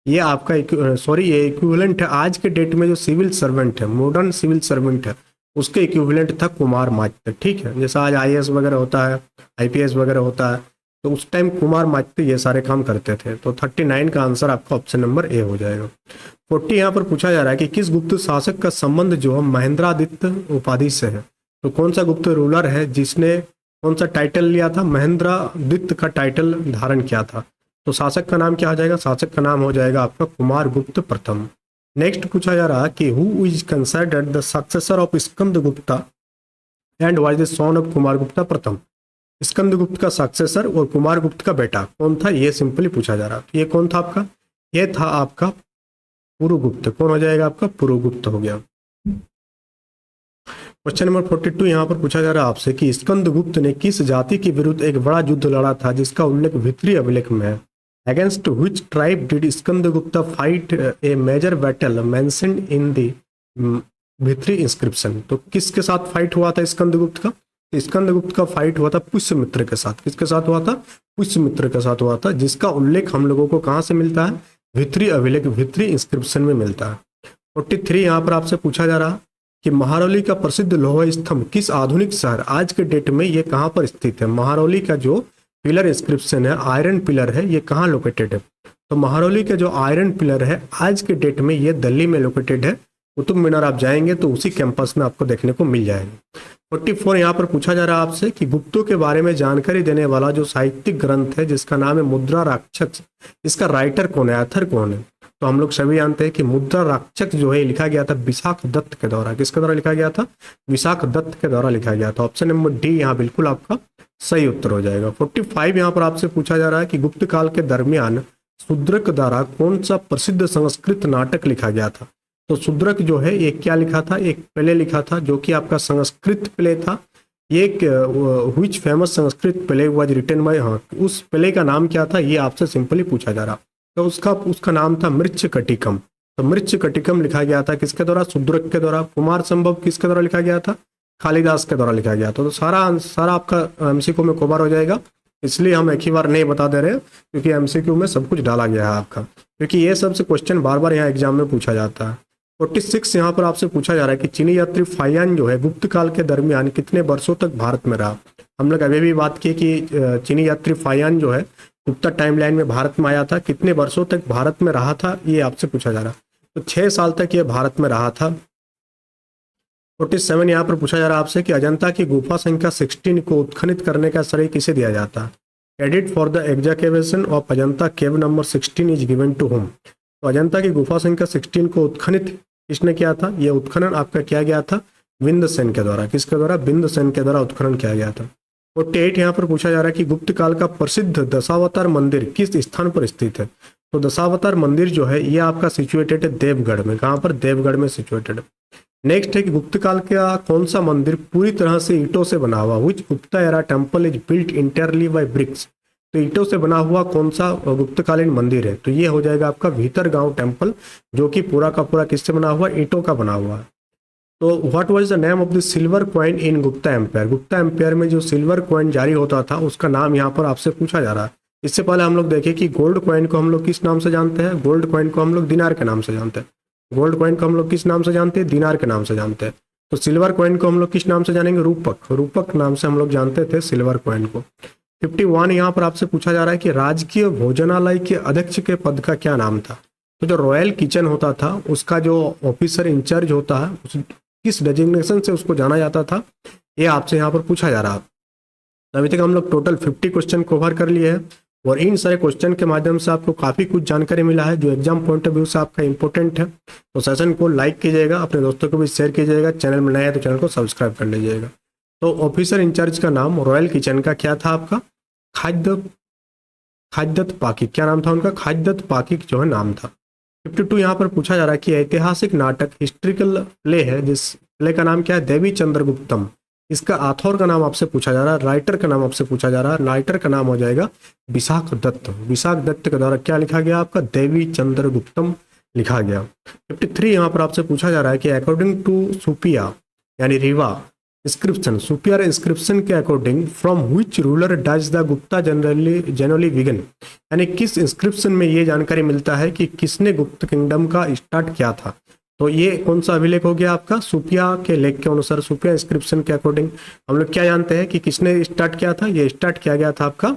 [SPEAKER 1] ये आपका ये इक्विवेलेंट है आज के डेट में जो सिविल सर्वेंट है, मॉडर्न सिविल सर्वेंट है, उसके इक्विवेलेंट था कुमार मात्य। ठीक है, जैसा आज आईएएस वगैरह होता है, आईपीएस वगैरह होता है, तो उस टाइम कुमार मात्य ये सारे काम करते थे। तो 39 का आंसर आपका ऑप्शन नंबर ए हो जाएगा। 40 यहाँ पर पूछा जा रहा है कि किस गुप्त शासक का संबंध जो है महेंद्रादित्य उपाधि से है? तो कौन सा गुप्त रूलर है जिसने कौन सा टाइटल लिया था? महेंद्रादित्य का टाइटल धारण किया था। तो शासक का नाम क्या हो जाएगा? शासक का नाम हो जाएगा आपका कुमारगुप्त प्रथम। नेक्स्ट पूछा जा रहा है कि who is considered the successor of Skandagupta and was the son of Kumaragupta प्रथम? स्कंदगुप्त का सक्सेसर और कुमारगुप्त का बेटा कौन था, ये सिंपली पूछा जा रहा है। ये कौन था आपका? ये था आपका पुरुगुप्त। कौन हो जाएगा आपका? पुरुगुप्त हो गया। क्वेश्चन नंबर 42 यहाँ पर पूछा जा रहा है आपसे कि स्कंदगुप्त ने किस जाति के विरुद्ध एक बड़ा युद्ध लड़ा था जिसका उल्लेख भित्री अभिलेख में है? Against which tribe did Skandagupta fight a major battle mentioned in the Bhitari inscription? तो किसके साथ फाइट हुआ था स्कंदगुप्त का? स्कंदगुप्त का फाइट हुआ था पुष्यमित्र के साथ। किसके साथ हुआ था? पुष्यमित्र के साथ हुआ था, जिसका उल्लेख हम लोगों को कहाँ से मिलता है? भित्री अभिलेख, भित्री इंस्क्रिप्शन में मिलता है। 43 यहाँ पर आपसे पूछा जा रहा कि महारौली का प्रसिद्ध लौह स्तंभ किस आधुनिक शहर आज के डेट में ये कहाँ पर स्थित है? महारौली का जो पिलर इंस्क्रिप्शन है, आयरन पिलर है, ये कहाँ लोकेटेड है? तो महारौली का जो आयरन पिलर है आज के डेट में ये दिल्ली में लोकेटेड है। कुतुब मीनार आप जाएंगे तो उसी कैंपस में आपको देखने को मिल जाएगा। 44 यहाँ पर पूछा जा रहा है आपसे कि गुप्तों के बारे में जानकारी देने वाला जो साहित्यिक ग्रंथ है जिसका नाम है मुद्रा राक्षस, इसका राइटर कौन है, ऑथर कौन है? तो हम लोग सभी जानते हैं कि मुद्रा राक्षस जो है लिखा गया था विशाख दत्त के द्वारा। किसके द्वारा लिखा गया था? विशाख दत्त के द्वारा लिखा गया था। ऑप्शन नंबर डी यहाँ बिल्कुल आपका सही उत्तर हो जाएगा। 45 यहाँ पर आपसे पूछा जा रहा है कि गुप्त काल के दरमियान शूद्रक द्वारा कौन सा प्रसिद्ध संस्कृत नाटक लिखा गया था? तो शूद्रक जो है ये क्या लिखा था? एक प्ले लिखा था जो कि आपका संस्कृत प्ले था। ये which famous Sanskrit play was written by, हाँ उस प्ले का नाम क्या था ये आपसे सिंपली पूछा जा रहा। तो उसका नाम था मृच्छकटिकम। तो मृच्छकटिकम लिखा गया था किसके द्वारा? शूद्रक के द्वारा। कुमार संभव किसके द्वारा लिखा गया था? कालिदास के द्वारा लिखा गया था। तो सारा आपका एमसीक्यू में कवर हो जाएगा, इसलिए हम एक ही बार नहीं बता दे रहे क्योंकि एमसीक्यू में सब कुछ डाला गया है आपका, क्योंकि ये सबसे क्वेश्चन बार बार यहाँ एग्जाम में पूछा जाता है। 46 यहाँ पर आपसे पूछा जा रहा है कि चीनी यात्री फायान जो है गुप्त काल के दरमियान कितने वर्षों तक भारत में रहा? हम लोग अभी भी बात की कि चीनी यात्री फायान जो है गुप्ता टाइमलाइन में भारत में आया था, कितने वर्षों तक भारत में रहा था ये आपसे पूछा जा रहा है। तो 6 साल तक ये भारत में रहा था। 47 यहाँ पर पूछा जा रहा है आपसे कि अजंता की गुफा संख्या 16 को उत्खनित करने का श्रेय किसे दिया जाता है। Credit for the excavation of Ajanta cave number 16 is given to whom. तो अजंता की गुफा संख्या 16 को उत्खनित किसने किया था, यह उत्खनन आपका किया गया था विंध्यसेन के द्वारा। किसके द्वारा, विंध्यसेन के द्वारा उत्खनन किया गया था। 48 यहाँ पर पूछा जा रहा है कि गुप्त काल का प्रसिद्ध दशावतार मंदिर किस स्थान पर स्थित है। तो दशावतार मंदिर जो है ये आपका सिचुएटेड है देवगढ़ में। कहाँ पर, देवगढ़ में सिचुएटेड है। नेक्स्ट है कि गुप्त काल का कौन सा मंदिर पूरी तरह से ईंटों से बना हुआ, which Gupta era temple is built entirely by bricks. तो ईंटों से बना हुआ कौन सा गुप्तकालीन मंदिर है, तो ये हो जाएगा आपका भीतरगांव टेम्पल, जो कि पूरा का पूरा किससे बना हुआ, ईंटों का बना हुआ है। तो what was the name of the silver coin in Gupta empire. Gupta empire में जो सिल्वर कॉइन जारी होता था उसका नाम यहाँ पर आपसे पूछा जा रहा है। इससे पहले हम लोग देखें कि गोल्ड कॉइन को हम लोग किस नाम से जानते हैं, गोल्ड कॉइन को हम लोग दिनार के नाम से जानते हैं। गोल्ड कॉइन को हम लोग किस नाम से जानते हैं, दिनार के नाम से जानते हैं। तो सिल्वर कॉइन को हम लोग किस नाम से जानेंगे, रूपक, रूपक नाम से हम लोग जानते थे सिल्वर कॉइन को। 51 यहाँ पर आपसे पूछा जा रहा है कि राजकीय भोजनालय के अध्यक्ष के पद का क्या नाम था। तो जो रॉयल किचन होता था उसका जो ऑफिसर इंचार्ज होता है, किस डेजिग्नेशन से उसको जाना जाता था, ये आपसे यहाँ पर पूछा जा रहा है। अभी तक हम लोग टोटल 50 क्वेश्चन कवर कर लिए हैं और इन सारे क्वेश्चन के माध्यम से आपको काफ़ी कुछ जानकारी मिला है जो एग्जाम पॉइंट ऑफ व्यू से आपका इंपॉर्टेंट है। तो सेशन को लाइक कीजिएगा, अपने दोस्तों को भी शेयर कीजिएगा, चैनल में नया है तो चैनल को सब्सक्राइब कर लीजिएगा। तो ऑफिसर इंचार्ज का नाम रॉयल किचन का क्या था आपका, खाद्यत पाकिक, क्या नाम था उनका, खाद्यत पाकिक जो है नाम था। 52 यहाँ पर पूछा जा रहा है कि ऐतिहासिक नाटक हिस्ट्रिकल प्ले है जिस प्ले का नाम क्या है, देवी चंद्रगुप्तम। इसका ऑथर का नाम आपसे पूछा जा रहा है, राइटर का नाम आपसे पूछा जा रहा है। राइटर का नाम हो जाएगा विशाख दत्त। विशाख दत्त के द्वारा क्या लिखा गया आपका, देवी चंद्रगुप्तम लिखा गया। 53 यहाँ पर आपसे पूछा जा रहा है कि अकॉर्डिंग टू सुपिया यानी रीवा इंस्क्रिप्शन, सुपियर इंस्क्रिप्शन के according from which ruler does the Gupta generally begin. यानी किस इंस्क्रिप्शन में ये जानकारी मिलता है कि किसने गुप्त किंगडम का स्टार्ट किया था। तो ये कौन सा अभिलेख हो गया आपका, सुपिया के लेख के अनुसार, सुपिया इंस्क्रिप्शन के अकॉर्डिंग हम लोग क्या जानते हैं कि किसने स्टार्ट किया था, ये स्टार्ट किया गया था आपका,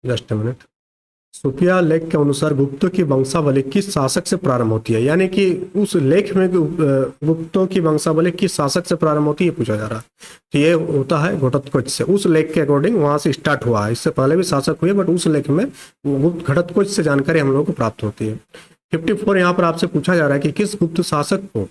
[SPEAKER 1] जस्ट मिनट, सुपिया लेख के अनुसार गुप्तों की वंशावली किस शासक से प्रारंभ होती है। यानी कि उस लेख में गुप्तों की वंशावली किस शासक से प्रारंभ होती है पूछा जा रहा है। तो ये होता है घटोत्कच से, उस लेख के अकॉर्डिंग वहां से स्टार्ट हुआ है। इससे पहले भी शासक हुए बट उस लेख में गुप्त घटोत्कच से जानकारी हम लोगों को प्राप्त होती है। 54 यहाँ पर आपसे पूछा जा रहा है कि किस गुप्त शासक को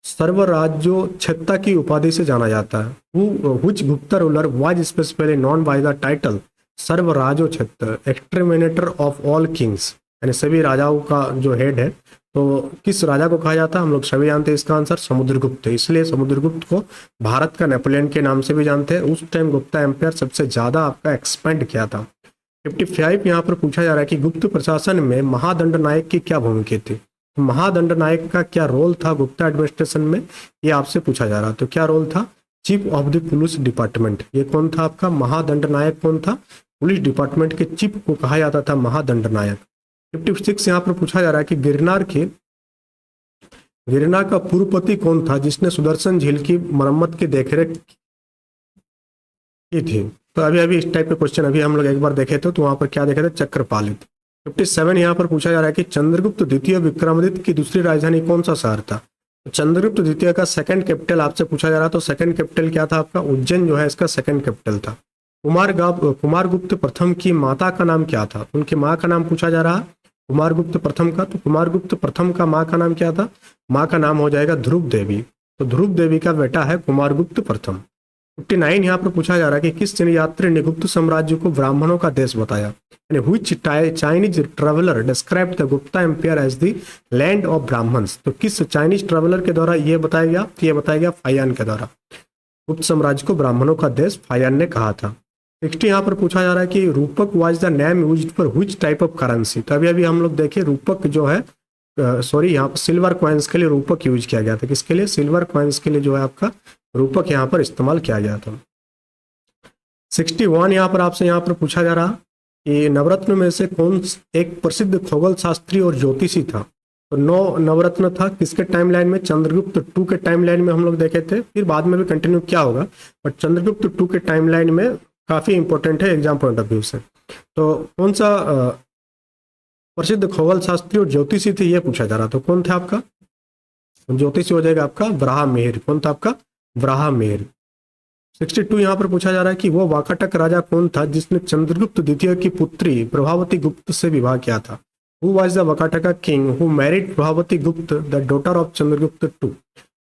[SPEAKER 1] सर्वराज्योच्छेत्ता की उपाधि से जाना जाता है। Which Gupta ruler was specifically known by the title Sarvarajochchhetta, exterminator of all kings, यानी सभी राजाओं का जो हेड है। तो किस राजा को कहा जाता है, हम लोग सभी जानते हैं इसका आंसर समुद्रगुप्त है। इसलिए समुद्रगुप्त को भारत का नेपोलियन के नाम से भी जानते हैं। उस टाइम गुप्ता एम्पायर सबसे ज्यादा आपका एक्सपेंड किया था। 55 यहाँ पर पूछा जा रहा है कि गुप्त प्रशासन में महादंड नायक की क्या भूमिका थी। महादंड नायक का क्या रोल था गुप्ता एडमिनिस्ट्रेशन में, ये आपसे पूछा जा रहा है। तो क्या रोल था, chief of the police department. ये कौन था आपका, महादंड नायक कौन था, पुलिस डिपार्टमेंट के चीफ को कहा जाता था महादंड नायक। 56 यहाँ पर पूछा जा रहा है कि गिरनार का पूर्वपति कौन था जिसने सुदर्शन झील की मरम्मत की देखरेख की थी। तो अभी इस टाइप के क्वेश्चन अभी हम लोग एक बार देखे थे, तो वहां पर क्या देखे थे, चक्रपालित। 57 यहाँ पर पूछा जा रहा है कि चंद्रगुप्त द्वितीय विक्रमादित्य की दूसरी राजधानी कौन सा शहर था। चंद्रगुप्त द्वितीय का सेकंड कैपिटल आपसे पूछा जा रहा, तो सेकंड कैपिटल क्या था आपका, उज्जैन जो है इसका सेकंड कैपिटल था। कुमारगुप्त प्रथम की माता का नाम क्या था, उनकी माँ का नाम पूछा जा रहा है कुमारगुप्त प्रथम का। तो कुमारगुप्त प्रथम का माँ का नाम क्या था, माँ का नाम हो जाएगा ध्रुव देवी। तो ध्रुव देवी का बेटा है कुमारगुप्त प्रथम। 59 यहाँ पर पूछा जा रहा है कि किस चीनी यात्री ने गुप्त साम्राज्य को ब्राह्मणों का देश बताया। यानी which Chinese traveller described the Gupta empire as the land of Brahmins. तो किस चाइनीज ट्रेवलर के द्वारा ये बताया गया, तो ये बताया गया फायान के द्वारा। गुप्त साम्राज्य को ब्राह्मणों का देश फायान ने कहा था। 60 यहाँ पर पूछा जा रहा है कि रूपक was the name used for which type of currency. तो अभी हम लोग देखें रूपक जो है, यहाँ पर सिल्वर कॉइन्स के लिए रूपक यूज किया गया था। किसके लिए, सिल्वर कॉइन्स के लिए जो है आपका रूपक यहाँ पर इस्तेमाल किया गया था। 61 यहाँ पर आपसे यहाँ पर पूछा जा रहा कि नवरत्न में से कौन एक प्रसिद्ध खगोल शास्त्री और ज्योतिषी था। तो 9 नवरत्न था किसके टाइमलाइन में, चंद्रगुप्त 2 के टाइमलाइन में हम लोग देखे थे, फिर बाद में भी कंटिन्यू क्या होगा, बट चंद्रगुप्त 2 के टाइमलाइन में काफी इंपॉर्टेंट है एग्जाम पॉइंट ऑफ व्यू से। तो कौन सा प्रसिद्ध खगोल शास्त्री और ज्योतिषी थे ये पूछा जा रहा, तो कौन थे आपका, ज्योतिषी हो जाएगा आपका ब्राह्मण। कौन था आपका? ब्राह्मण। 62 यहाँ पर पूछा जा रहा है कि वो वाकाटक राजा कौन था जिसने चंद्रगुप्त द्वितीय की पुत्री प्रभावती गुप्त से विवाह किया था? Who was the Vakataka king who married Prabhavati Gupta the daughter of Chandragupta two?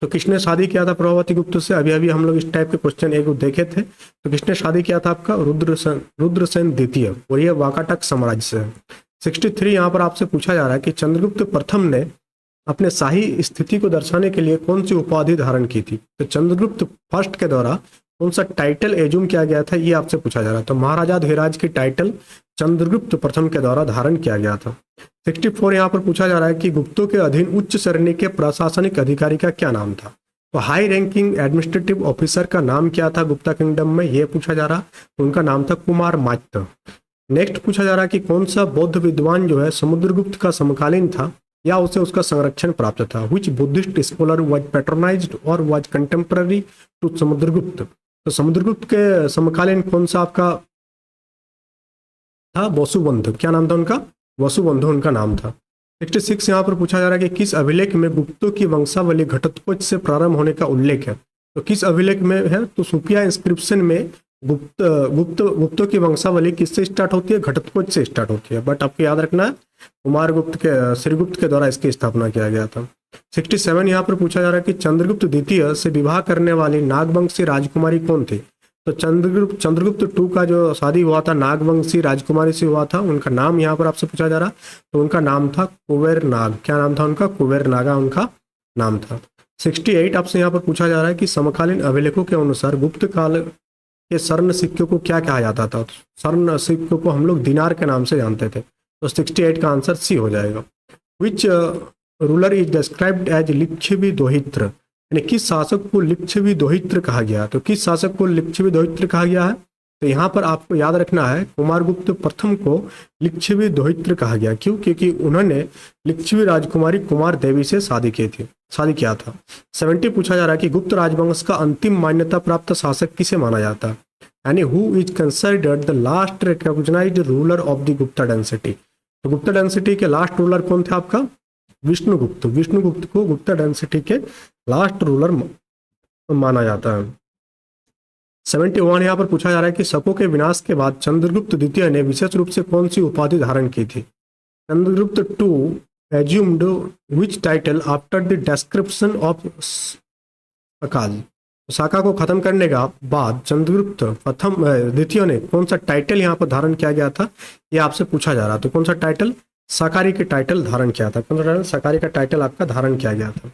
[SPEAKER 1] तो किसने शादी किया था प्रभावती गुप्त से? अभी अभी हम लोग इस टाइप के क्वेश्चन एक देखे थे। तो किसने शादी किया था? आपका रुद्रसेन द्वितीय, और ये वाकाटक साम्राज्य से है। 63 यहाँ पर आपसे पूछा जा रहा है कि चंद्रगुप्त प्रथम ने अपने शाही स्थिति को दर्शाने के लिए कौन सी उपाधि धारण की थी? तो चंद्रगुप्त फर्स्ट के द्वारा कौन सा टाइटल एज्यूम किया गया था, ये आपसे पूछा जा रहा है। तो महाराजा धिराज की टाइटल चंद्रगुप्त प्रथम के द्वारा धारण किया गया था। 64 यहाँ पर पूछा जा रहा है कि गुप्तों के अधीन उच्च श्रेणी के प्रशासनिक अधिकारी का क्या नाम था? तो हाई रैंकिंग एडमिनिस्ट्रेटिव ऑफिसर का नाम क्या था गुप्ता किंगडम में, ये पूछा जा रहा। तो उनका नाम था कुमार मात्य। नेक्स्ट पूछा जा रहा है कि कौन सा बौद्ध विद्वान जो है समुद्रगुप्त का समकालीन था या उसे उसका संरक्षण प्राप्त था? विच बुद्धिस्ट स्कॉलर वाज पैट्रोनाइज्ड और वाज कंटेम्पररी टू समुद्रगुप्त? तो समुद्रगुप्त के समकालीन कौन सा आपका था? वसुबंधु। क्या नाम था उनका? वसुबंधु उनका नाम था। 66 यहाँ पर पूछा जा रहा है कि किस अभिलेख में गुप्तों की वंशावली घटोत्कच से प्रारंभ होने का उल्लेख है? तो किस अभिलेख में है? तो सुफिया इंस्क्रिप्शन में गुप्तों की वंशावली किससे स्टार्ट होती है? घटोत्कच से स्टार्ट होती है। बट आपको याद रखना है श्रीगुप्त के द्वारा इसकी स्थापना किया गया था। 67 यहाँ पर पूछा जा रहा है कि चंद्रगुप्त द्वितीय से विवाह करने वाली नागवंशी राजकुमारी कौन थी? तो चंद्रगुप्त टू का जो शादी हुआ था नागवंशी राजकुमारी से हुआ था, उनका नाम यहाँ पर आपसे पूछा जा रहा। तो उनका नाम था कुबेर नाग। क्या नाम था उनका? कुबेर नागा उनका नाम था। 68 आपसे यहाँ पर पूछा जा रहा है कि समकालीन अभिलेखों के अनुसार गुप्त काल के स्वर्ण सिक्कों को क्या कहा जाता था? स्वर्ण सिक्कों को हम लोग दिनार के नाम से जानते थे। तो 68 का आंसर सी हो जाएगा। Which ruler is described as Lichchhavi Dauhitra, यानी किस शासक को लिच्छवी दोहित्र कहा गया? तो किस शासक को लिच्छवी दोहित्र कहा गया है? तो यहाँ पर आपको याद रखना है कुमारगुप्त प्रथम को लिच्छवी दोहित्र कहा गया। क्यों? क्योंकि उन्होंने लिच्छवी राजकुमारी कुमार देवी से शादी किया था। 70 पूछा जा रहा है कि गुप्त राजवंश का अंतिम मान्यता प्राप्त शासक किसे माना जाता है? यानी who is considered the last recognised ruler of the Gupta dynasty? तो गुप्ता डायनेस्टी के लास्ट रूलर कौन थे आपका? विष्णुगुप्त। विष्णुगुप्त को गुप्ता डायनेस्टी के लास्ट रूलर माना जाता है। 71 यहाँ पर पूछा जा रहा है कि शकों के विनाश के बाद चंद्रगुप्त द्वितीय ने विशेष रूप से कौन सी उपाधि धारण की थी? Chandragupta two assumed which title after the description of अकाल? शाखा को खत्म करने का बाद चंद्रगुप्त प्रथम द्वितीय ने कौन सा टाइटल यहाँ पर धारण किया गया था, ये आपसे पूछा जा रहा। तो कौन सा टाइटल? शाकाहारी के टाइटल धारण किया था। कौन सा टाइटल? शाकाहारी का टाइटल आपका धारण किया गया था।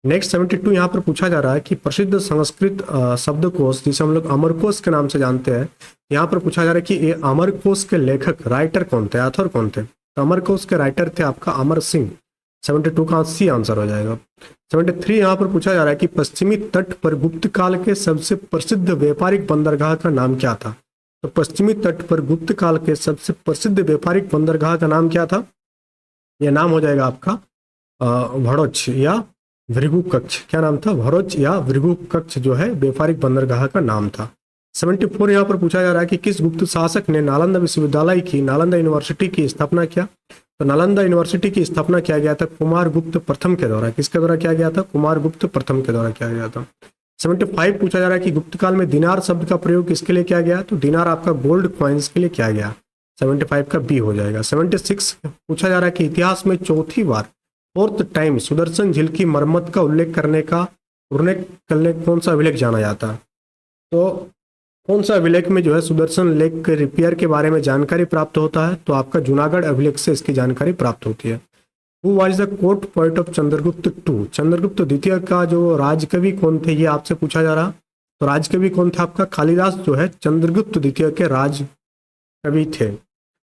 [SPEAKER 1] नेक्स्ट 72 यहाँ पर पूछा जा रहा है कि प्रसिद्ध संस्कृत शब्दकोश जिसे हम लोग अमरकोश के नाम से जानते हैं, यहाँ पर पूछा जा रहा है कि ये अमरकोश के लेखक राइटर कौन थे, ऑथर कौन थे? तो अमरकोश के राइटर थे आपका अमर सिंह। 72 का सी आंसर हो जाएगा। 73 यहाँ पर पूछा जा रहा है कि पश्चिमी तट पर गुप्त काल के सबसे प्रसिद्ध व्यापारिक बंदरगाह का नाम क्या था? तो पश्चिमी तट पर गुप्त काल के सबसे प्रसिद्ध व्यापारिक बंदरगाह का नाम क्या था? यह नाम हो जाएगा आपका भड़ोच या भृगु कक्ष। क्या नाम था? भड़ोच या भृगु कक्ष जो है व्यापारिक बंदरगाह का नाम था। 74 यहाँ पर पूछा जा रहा है कि किस गुप्त शासक ने नालंदा विश्वविद्यालय की नालंदा यूनिवर्सिटी की स्थापना किया? तो नालंदा यूनिवर्सिटी की स्थापना किया गया था कुमारगुप्त प्रथम के द्वारा। किसके द्वारा किया गया था? कुमारगुप्त प्रथम के द्वारा किया गया था। 75 पूछा जा रहा है कि गुप्त काल में दिनार शब्द का प्रयोग किसके लिए किया गया? तो दिनार आपका गोल्ड कॉइन्स के लिए किया गया। 75 का बी हो जाएगा। 76 पूछा जा रहा है कि इतिहास में चौथी बार फोर्थ टाइम सुदर्शन झील की मरम्मत का उल्लेख करने कौन सा अभिलेख जाना जाता है? तो कौन सा अभिलेख में जो है सुदर्शन लेक के रिपेयर के बारे में जानकारी प्राप्त होता है? तो आपका जूनागढ़ अभिलेख से इसकी जानकारी प्राप्त होती है। Who was the court poet of Chandragupta two? Chandragupta द्वितीय का जो राजकवि कौन थे, ये आपसे पूछा जा रहा। तो राजकवि कौन था आपका? कालिदास जो है चंद्रगुप्त द्वितीय के राजकवि थे।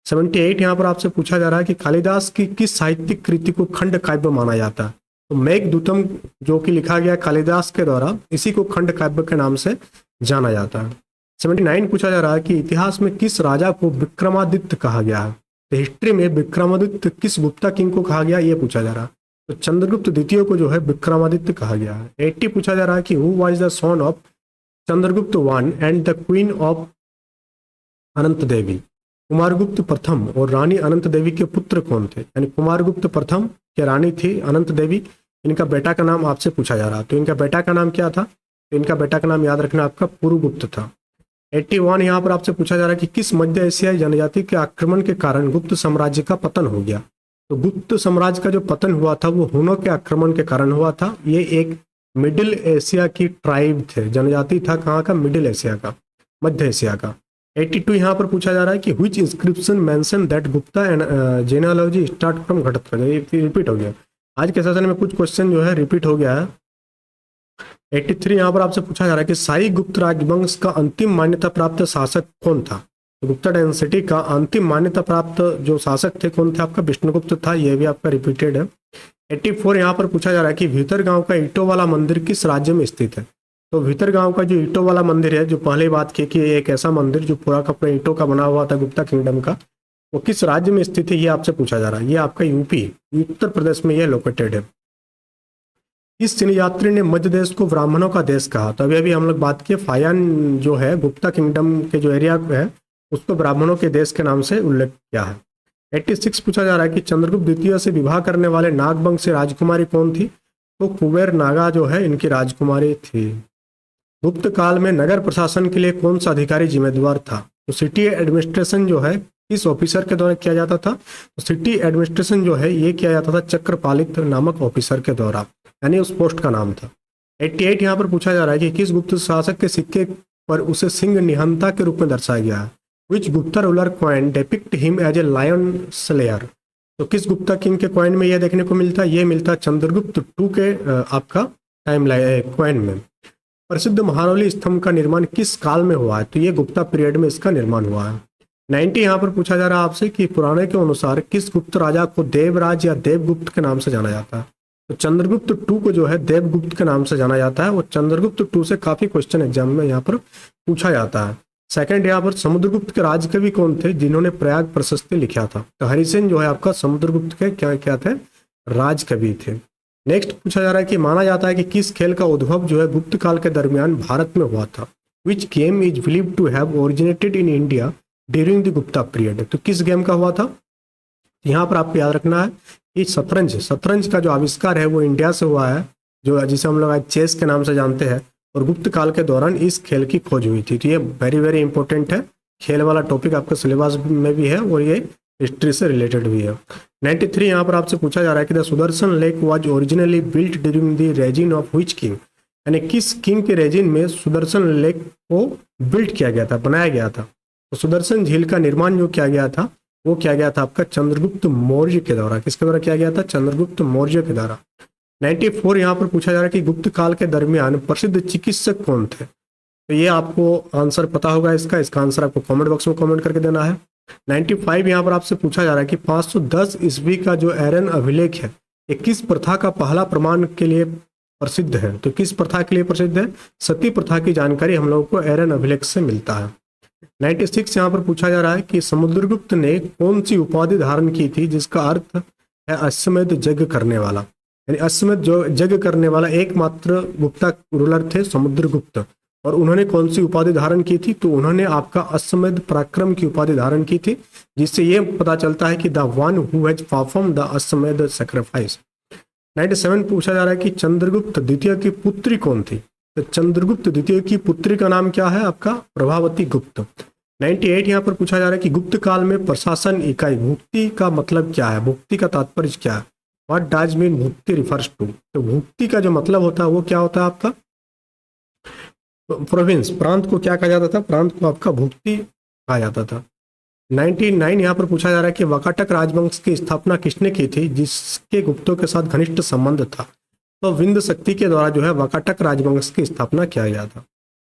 [SPEAKER 1] 78 यहाँ पर आपसे पूछा जा रहा है कि कालिदास की किस साहित्यिक कृति को खंड काव्य माना जाता है? तो मेघदूतम जो कि लिखा गया कालिदास के द्वारा, इसी को खंड काव्य के नाम से जाना जाता है। 79 पूछा जा रहा है कि इतिहास में किस राजा को विक्रमादित्य कहा गया है? तो हिस्ट्री में विक्रमादित्य किस गुप्ता किंग को कहा गया, ये पूछा जा रहा है। तो चंद्रगुप्त द्वितीय को जो है विक्रमादित्य कहा गया है। 80 पूछा जा रहा है कि who was the son of Chandragupta one and the queen of Anant Devi? Kumaragupta प्रथम और रानी अनंत देवी के पुत्र कौन थे? यानी कुमारगुप्त प्रथम के रानी थी अनंत देवी इनका बेटा का नाम आपसे पूछा जा रहा, तो इनका बेटा का नाम क्या था? तो इनका बेटा का नाम याद रखना आपका पुरुगुप्त था। 81 यहाँ पर आपसे पूछा जा रहा है कि किस मध्य एशियाई जनजाति के आक्रमण के कारण गुप्त साम्राज्य का पतन हो गया? तो गुप्त साम्राज्य का जो पतन हुआ था वो हुनों के आक्रमण के कारण हुआ था। ये एक मिडिल एशिया की ट्राइब थे, जनजाति था, कहाँ का? मिडिल एशिया का, मध्य एशिया का। 82 यहाँ पर पूछा जा रहा है कि which inscription mention that Gupta and genealogy start from Ghatotkacha. ये रिपीट हो गया, आज के सेशन में कुछ क्वेश्चन जो है रिपीट हो गया है। 83 यहाँ पर आपसे पूछा जा रहा है कि शाही गुप्त राजवंश का अंतिम मान्यता प्राप्त शासक कौन था? तो गुप्ता डायनेस्टी का अंतिम मान्यता प्राप्त जो शासक थे कौन थे? आपका विष्णुगुप्त था, ये भी आपका रिपीटेड है। 84 यहाँ पर पूछा जा रहा है कि भीतर गांव का ईंटों वाला मंदिर किस राज्य में स्थित है? तो भीतर गांव का जो ईंटों वाला मंदिर है, जो पहले बात की कि एक ऐसा मंदिर जो पूरा का पूरा ईंटों का बना हुआ था गुप्ता किंगडम का, वो किस राज्य में स्थित है ये आपसे पूछा जा रहा है। ये आपका यूपी, उत्तर प्रदेश में यह लोकेटेड है। इस चीनी यात्री ने मध्य देश को ब्राह्मणों का देश कहा। तो अभी हम लोग बात किए, फायान जो है गुप्ता किंगडम के जो एरिया है उसको ब्राह्मणों के देश के नाम से उल्लेख किया है। 86 पूछा जा रहा है कि चंद्रगुप्त द्वितीय से विवाह करने वाले नागवंशी राजकुमारी कौन थी? तो कुबेर नागा जो है इनकी राजकुमारी थी। गुप्त काल में नगर प्रशासन के लिए कौन सा अधिकारी जिम्मेदार था? तो सिटी एडमिनिस्ट्रेशन जो है किस ऑफिसर के द्वारा किया जाता था? तो सिटी एडमिनिस्ट्रेशन जो है ये किया जाता था चक्रपालित नामक ऑफिसर के द्वारा, यानी उस पोस्ट का नाम था। 88 यहाँ पर पूछा जा रहा है कि किस गुप्त शासक के सिक्के पर उसे सिंह निहंता के रूप में दर्शाया गया है? Which Gupta ruler coin depict him as a lion slayer? तो किस गुप्ता किंग के कॉइन में यह देखने को मिलता है? ये मिलता चंद्रगुप्त टू के आपका टाइम कॉइन में। प्रसिद्ध महानौली स्तंभ का निर्माण किस काल में हुआ है? तो ये गुप्ता पीरियड में इसका निर्माण हुआ है। 90 यहाँ पर पूछा जा रहा है आपसे कि पुराने के अनुसार किस गुप्त राजा को देवराज या देवगुप्त के नाम से जाना जाता है? तो चंद्रगुप्त टू को जो है देवगुप्त के नाम से जाना जाता है। और चंद्रगुप्त टू से काफी क्वेश्चन एग्जाम में यहाँ पर पूछा जाता है। सेकंड यहाँ पर समुद्रगुप्त के राजकवि कौन थे जिन्होंने प्रयाग प्रशस्ति लिखा था? तो हरिसेन जो है आपका समुद्रगुप्त के क्या थे? राजकवि थे। नेक्स्ट पूछा जा रहा है कि माना जाता है कि किस खेल का उद्भव जो है गुप्त काल के दरमियान भारत में हुआ था? Which game is believed to have originated in India during the Gupta period? तो किस गेम का हुआ था? यहाँ पर आपको याद रखना है कि शतरंज का जो आविष्कार है वो इंडिया से हुआ है, जो जिसे हम लोग आज चेस के नाम से जानते हैं। और गुप्त काल के दौरान इस खेल की खोज हुई थी। तो ये वेरी इंपॉर्टेंट है, खेल वाला टॉपिक आपका सिलेबस में भी है और ये हिस्ट्री से रिलेटेड भी है। 93 यहाँ पर आपसे पूछा जा रहा है कि the Sudarshan lake was originally built during the resin of which king? यानी किस किंग के रेजिन में सुदर्शन लेक को बिल्ट किया गया था, बनाया गया था? तो सुदर्शन झील का निर्माण जो किया गया था वो किया गया था आपका चंद्रगुप्त मौर्य के द्वारा। किसके द्वारा किया गया था? चंद्रगुप्त मौर्य के द्वारा। 94 यहाँ पर पूछा जा रहा है कि गुप्त काल के दरमियान प्रसिद्ध चिकित्सक कौन थे? तो ये आपको आंसर पता होगा इसका आंसर आपको कमेंट बॉक्स में कमेंट करके देना है। 95 यहाँ पर आपसे पूछा जा रहा है कि 510 ईस्वी का जो एरन अभिलेख है ये किस प्रथा का पहला प्रमाण के लिए प्रसिद्ध है? तो किस प्रथा के लिए प्रसिद्ध है? सती प्रथा की जानकारी हम लोगों को एरन अभिलेख से मिलता है। 96 यहाँ पर पूछा जा रहा है कि समुद्रगुप्त ने कौन सी उपाधि धारण की थी जिसका अर्थ है अश्वमेध यज्ञ करने वाला? यानी अश्वमेध जो यज्ञ करने वाला एकमात्र गुप्ता रूलर थे समुद्रगुप्त। और उन्होंने कौन सी उपाधि धारण की थी? तो उन्होंने आपका अश्वमेध पराक्रम की उपाधि धारण की थी, जिससे ये पता चलता है कि the one who has perform the अश्वमेध सैक्रिफाइस। 97 पूछा जा रहा है कि चंद्रगुप्त द्वितीय की पुत्री कौन थी? तो चंद्रगुप्त द्वितीय की पुत्री का नाम क्या है? आपका प्रभावती गुप्त। 98 यहाँ पर पूछा जा रहा है कि गुप्त काल में प्रशासन इकाई भुक्ति का मतलब क्या है? भुक्ति का तात्पर्य क्या है? What does mean Bhukti refers to? तो भुक्ति का जो मतलब होता है वो क्या होता है? आपका प्रोविंस, प्रांत को क्या कहा जाता था? प्रांत को आपका भुक्ति कहा जाता था। 99 यहाँ पर पूछा जा रहा है कि वाकाटक राजवंश की स्थापना किसने की थी जिसके गुप्तों के साथ घनिष्ठ संबंध था? तो विंध्य शक्ति के द्वारा जो है वाकाटक राजवंश की स्थापना किया गया था।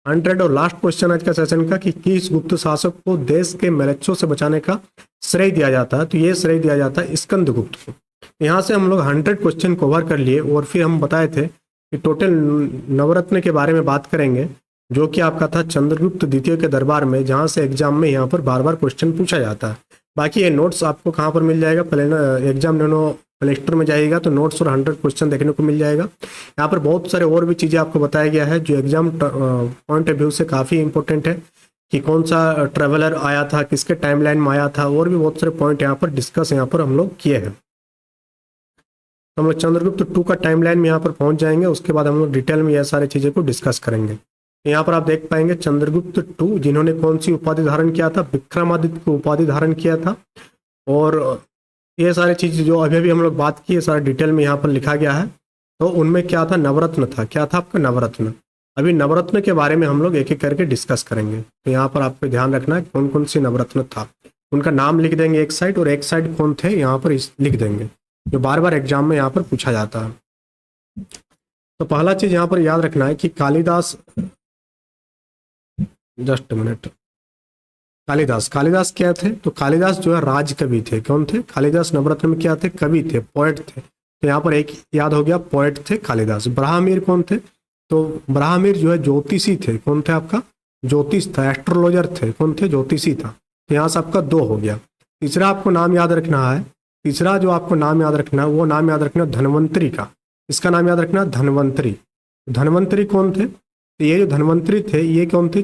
[SPEAKER 1] 100 और लास्ट क्वेश्चन आज का सेशन का कि किस गुप्त शासक को देश के मैलेच्छों से बचाने का श्रेय दिया जाता है? तो ये श्रेय दिया जाता है स्कंदगुप्त को। यहाँ से हम लोग 100 क्वेश्चन कवर कर लिए और फिर हम बताए थे कि टोटल नवरत्न के बारे में बात करेंगे, जो कि आपका था चंद्रगुप्त द्वितीय के दरबार में, जहाँ से एग्जाम में यहाँ पर बार क्वेश्चन पूछा जाता है। बाकी ये नोट्स आपको कहाँ पर मिल जाएगा? एग्जाम नैनो प्ले स्टोर में जाइएगा तो नोट्स और 100 क्वेश्चन देखने को मिल जाएगा। यहाँ पर बहुत सारे और भी चीज़ें आपको बताया गया है जो एग्जाम पॉइंट ऑफ व्यू से काफ़ी इंपॉर्टेंट है, कि कौन सा ट्रेवलर आया था, किसके टाइमलाइन में आया था, और भी बहुत सारे पॉइंट यहाँ पर डिस्कस यहाँ पर हम लोग किए हैं। तो हम लोग चंद्रगुप्त टू का टाइमलाइन में यहाँ पर पहुंच जाएंगे, उसके बाद हम लोग डिटेल में यह सारी चीज़ें को डिस्कस करेंगे। यहाँ पर आप देख पाएंगे चंद्रगुप्त टू जिन्होंने कौन सी उपाधि धारण किया था, विक्रमादित्य को उपाधि धारण किया था। और ये सारी चीज़ जो अभी अभी हम लोग बात की है सारा डिटेल में यहाँ पर लिखा गया है। तो उनमें क्या था, नवरत्न था। क्या था आपका, नवरत्न। अभी नवरत्न के बारे में हम लोग एक एक करके डिस्कस करेंगे। तो यहाँ पर आपको ध्यान रखना है कौन कौन सी नवरत्न था, उनका नाम लिख देंगे एक साइड, और एक साइड कौन थे यहाँ पर लिख देंगे, जो बार बार एग्जाम में यहाँ पर पूछा जाता है। तो पहला चीज यहाँ पर याद रखना है कि कालिदास, जस्ट मिनट, कालिदास क्या थे, तो कालिदास जो है राज कवि थे। कौन थे, कालिदास नवरत्न में क्या थे, कवि थे, पोएट थे। तो यहाँ पर एक याद हो गया, पोएट थे कालिदास। ब्राह्मीर कौन थे, तो ब्राह्मीर जो है ज्योतिषी थे। कौन थे आपका, ज्योतिष था, एस्ट्रोलॉजर थे। कौन थे, ज्योतिषी था। तो यहाँ से आपका 2 हो गया। तीसरा आपको नाम याद रखना है, तीसरा जो आपको नाम याद रखना है वो नाम याद रखना धन्वंतरी का। इसका नाम याद रखना धन्वंतरी। धन्वंतरी कौन थे, तो ये जो धन्वंतरी थे ये कौन थे,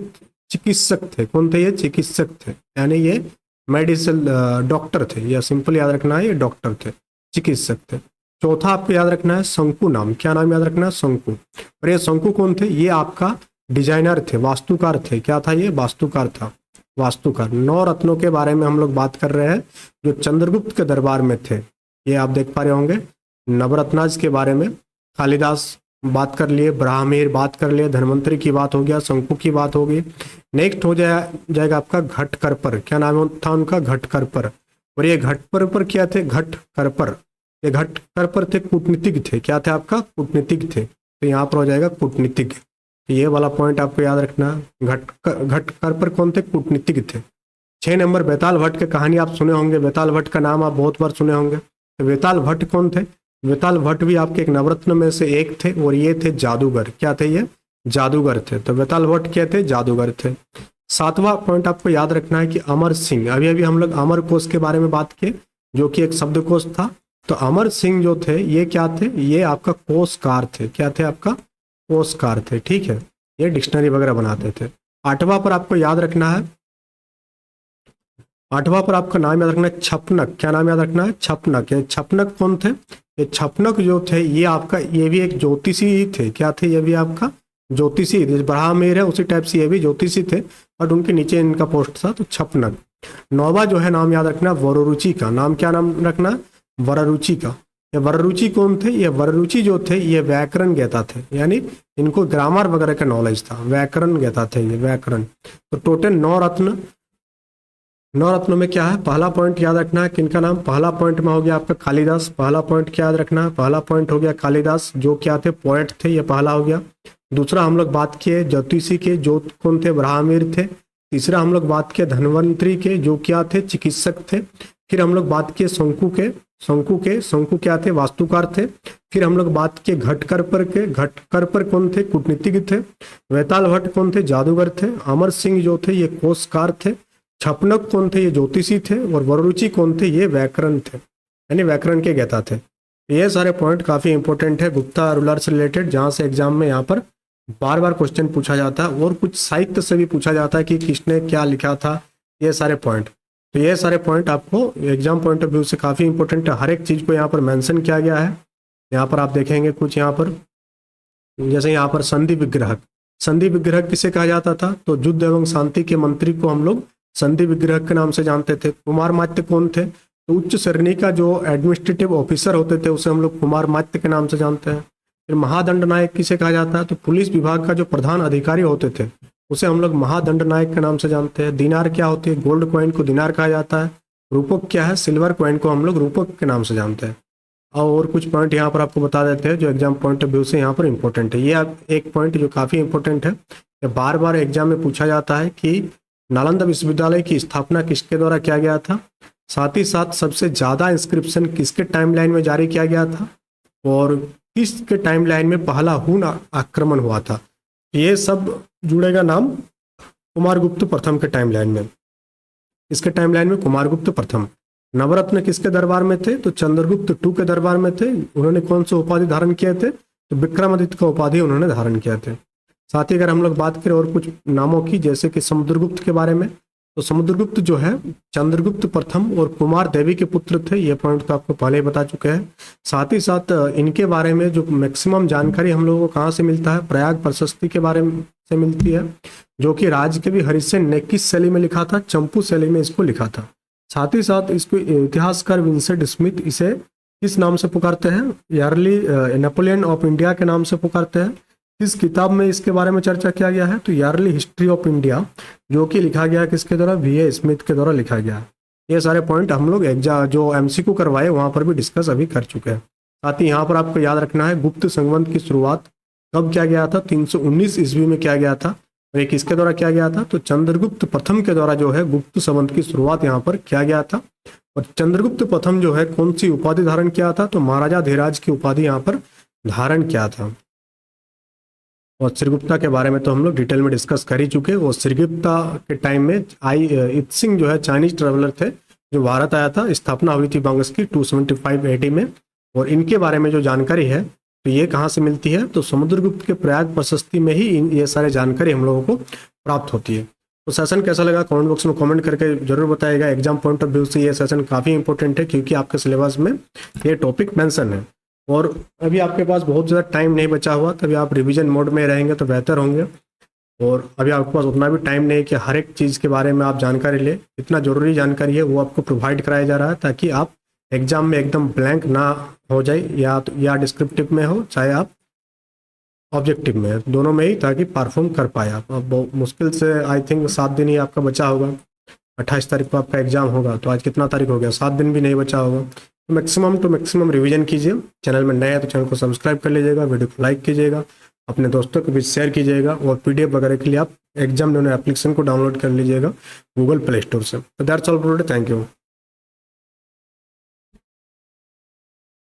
[SPEAKER 1] चिकित्सक थे। कौन थे, ये चिकित्सक थे, यानी ये मेडिसिन डॉक्टर थे, या सिंपल याद रखना है ये डॉक्टर थे, चिकित्सक थे। चौथा आपको याद रखना है शंकु नाम। क्या नाम याद रखना है, शंकु। और ये शंकु कौन थे, ये आपका डिजाइनर थे, वास्तुकार थे। क्या था ये, वास्तुकार था, वास्तुकार। 9 रत्नों के बारे में हम लोग बात कर रहे हैं जो चंद्रगुप्त के दरबार में थे। ये आप देख पा रहे होंगे, नवरत्नाज के बारे में कालिदास बात कर लिए, ब्राह्मीर बात कर लिए, धन्वंतरी की बात हो गया, शंकु की बात होगी। नेक्स्ट हो जाएगा आपका घटकरपर। क्या नाम था उनका, घटकरपर। और ये घटकरपर क्या थे, घटकरपर, ये घटकरपर थे, कूटनीतिक थे। क्या थे आपका, कूटनीतिक थे। तो यहाँ पर हो जाएगा कूटनीतिक। ये वाला पॉइंट आपको याद रखना। घटकरपर कौन थे, कूटनीतिक थे। 6 नंबर बेताल भट्ट की कहानी आप सुने होंगे, बेताल भट्ट का नाम आप बहुत बार सुने होंगे। तो बेताल भट्ट कौन थे, बेताल भट्ट भी आपके एक नवरत्न में से एक थे, और ये थे जादूगर। क्या थे ये, जादूगर थे। तो बेताल भट्ट क्या थे, जादूगर थे। 7वां पॉइंट आपको याद रखना है कि अमर सिंह, अभी अभी हम लोग अमर कोश के बारे में बात किए जो कि एक शब्दकोश था। तो अमर सिंह जो थे ये क्या थे, ये आपका कोशकार थे। क्या थे आपका, कोशकार थे। ठीक है, ये डिक्शनरी वगैरह बनाते थे। 8वां पर आपको याद रखना है, 8वां पर आपका नाम याद रखना है छपनक। क्या नाम याद रखना है, छपनक। ये छपनक कौन थे, ये छपनक जो थे ये आपका, ये भी एक ज्योतिषी ही थे। क्या थे, ये भी आपका ज्योतिषी, ब्राह्मीर है उसी टाइप से ये भी ज्योतिषी थे, बट उनके नीचे इनका पोस्ट था। तो छपनक। 9वां जो है नाम याद रखना वररुचि का। नाम क्या नाम रखना, वररुचि का। ये वररुचि कौन थे, ये वररुचि जो थे ये व्याकरण ज्ञाता थे, यानी इनको ग्रामर वगैरह का नॉलेज था, व्याकरण ज्ञाता थे ये, व्याकरण। तो टोटल 9 रत्न। 9 रत्नों में क्या है, पहला पॉइंट याद रखना है किनका नाम, पहला पॉइंट में हो गया आपका कालिदास। पहला पॉइंट क्या याद रखना है, पहला पॉइंट हो गया कालिदास, जो क्या थे, पोएट थे, ये पहला हो गया। दूसरा हम लोग बात किए ज्योतिषी के, जो कौन थे, ब्राह्मीर थे। तीसरा हम लोग बात किए धन्वंतरी के, जो क्या थे, चिकित्सक थे। फिर हम लोग बात किए शंकु के, शंकु क्या थे, वास्तुकार थे। फिर हम लोग बात किए घटकरपर के, घटकरपर कौन थे, कूटनीतिक थे। वेताल भट्ट कौन थे, जादूगर थे। अमर सिंह जो थे ये कोशकार थे। छपनक कौन थे, ये ज्योतिषी थे। और वररुचि कौन थे, ये व्याकरण थे, यानी व्याकरण के ज्ञाता थे। ये सारे पॉइंट काफी इंपॉर्टेंट है गुप्ता रूलर से रिलेटेड, जहां से एग्जाम में यहाँ पर बार बार क्वेश्चन पूछा जाता है, और कुछ साहित्य से भी पूछा जाता है कि किसने क्या लिखा था, ये सारे पॉइंट। तो ये सारे पॉइंट आपको एग्जाम पॉइंट ऑफ व्यू से काफी इंपॉर्टेंट है। हर एक चीज को यहाँ पर मेंशन किया गया है। यहाँ पर आप देखेंगे कुछ यहाँ पर, जैसे यहाँ पर संधि विग्रह, संधि विग्रह किसे कहा जाता था, तो युद्ध एवं शांति के मंत्री को हम लोग संधि विग्रह के नाम से जानते थे। कुमार मात्य कौन थे, तो उच्च श्रेणी का जो एडमिनिस्ट्रेटिव ऑफिसर होते थे उसे हम लोग कुमार मात्य के नाम से जानते हैं। फिर महादंड नायक किसे कहा जाता है, तो पुलिस विभाग का जो प्रधान अधिकारी होते थे उसे हम लोग महादंड नायक के नाम से जानते हैं। दिनार क्या होती है, गोल्ड कॉइन को दिनार कहा जाता है। रूपक क्या है, सिल्वर कॉइन को हम लोग रूपक के नाम से जानते हैं। और कुछ पॉइंट यहाँ पर आपको बता देते हैं जो एग्जाम पॉइंट ऑफ व्यू से यहाँ पर इंपॉर्टेंट है। ये एक पॉइंट जो काफी इंपॉर्टेंट है, बार बार एग्जाम में पूछा जाता है कि नालंदा विश्वविद्यालय की स्थापना किसके द्वारा किया गया था, साथ ही साथ सबसे ज्यादा इंस्क्रिप्शन किसके टाइमलाइन में जारी किया गया था, और किसके टाइमलाइन में पहला हुन आक्रमण हुआ था। ये सब जुड़ेगा नाम कुमारगुप्त प्रथम के टाइमलाइन में। इसके टाइमलाइन में कुमारगुप्त प्रथम। नवरत्न किसके दरबार में थे, तो चंद्रगुप्त टू के दरबार में थे। उन्होंने कौन सा उपाधि धारण किए थे, तो विक्रमादित्य का उपाधि उन्होंने धारण किया थे। साथ ही अगर हम लोग बात करें और कुछ नामों की, जैसे कि समुद्रगुप्त के बारे में, तो समुद्रगुप्त जो है चंद्रगुप्त प्रथम और कुमार देवी के पुत्र थे, ये पॉइंट तो आपको पहले ही बता चुके हैं। साथ ही साथ इनके बारे में जो मैक्सिमम जानकारी हम लोगों को कहाँ से मिलता है, प्रयाग प्रशस्ति के बारे में से मिलती है, जो कि राजकवि हरिसेन ने किस शैली में लिखा था, चंपू शैली में इसको लिखा था। साथ ही साथ इसको इतिहासकार विंसेंट स्मिथ इसे किस नाम से पुकारते हैं, यार्ली नेपोलियन ऑफ इंडिया के नाम से पुकारते हैं। किस किताब में इसके बारे में चर्चा किया गया है, तो यार्ली हिस्ट्री ऑफ इंडिया, जो कि लिखा गया किसके द्वारा, वी.ए. स्मिथ के द्वारा लिखा गया। ये सारे पॉइंट हम लोग एग्जाम जो एमसीक्यू करवाए वहां पर भी डिस्कस अभी कर चुके हैं। साथ ही यहाँ पर आपको याद रखना है गुप्त संवत की शुरुआत कब किया गया था, 319 ईस्वी में किया गया था। और ये किसके द्वारा किया गया था, तो चंद्रगुप्त प्रथम के द्वारा जो है गुप्त संवत की शुरुआत यहाँ पर किया गया था। और चंद्रगुप्त प्रथम जो है कौन सी उपाधि धारण किया था, तो महाराजा धीराज की उपाधि यहाँ पर धारण किया था। और श्रीगुप्ता के बारे में तो हम लोग डिटेल में डिस्कस कर ही चुके। वो श्रीगुप्ता के टाइम में इत्सिंग जो है चाइनीज ट्रेवलर थे जो भारत आया था, स्थापना हुई थी बांग्स की 275 AD में। और इनके बारे में जो जानकारी है तो ये कहाँ से मिलती है, तो समुद्रगुप्त के प्रयाग प्रशस्ति में ही ये सारे जानकारी हम लोगों को प्राप्त होती है। तो सेशन कैसा लगा कमेंट बॉक्स में कमेंट करके जरूर बताइएगा। एग्जाम पॉइंट ऑफ व्यू से ये सेशन काफ़ी इंपॉर्टेंट है क्योंकि आपके सिलेबस में ये टॉपिक मेंशन है। और अभी आपके पास बहुत ज़्यादा टाइम नहीं बचा हुआ, तभी आप रिवीजन मोड में रहेंगे तो बेहतर होंगे। और अभी आपके पास उतना भी टाइम नहीं है कि हर एक चीज़ के बारे में आप जानकारी लें। इतना ज़रूरी जानकारी है वो आपको प्रोवाइड कराया जा रहा है ताकि आप एग्जाम में एकदम ब्लैंक ना हो जाए, या डिस्क्रिप्टिव में हो चाहे आप ऑब्जेक्टिव में, दोनों में ही, ताकि परफॉर्म कर पाए आप। अब बहुत मुश्किल से आई थिंक 7 दिन ही आपका बचा होगा। 28 तारीख को आपका एग्जाम होगा, तो आज कितना तारीख हो गया, 7 दिन भी नहीं बचा होगा। तो मैक्सिमम टू मैक्सिमम रिवीजन कीजिए। चैनल में नए हैं तो चैनल को सब्सक्राइब कर लीजिएगा, वीडियो को लाइक कीजिएगा, अपने दोस्तों को भी शेयर कीजिएगा। और PDF वगैरह के लिए आप एग्जाम दोनों एप्लीकेशन को डाउनलोड कर लीजिएगा गूगल प्ले स्टोर से। तो that's all for today, thank you.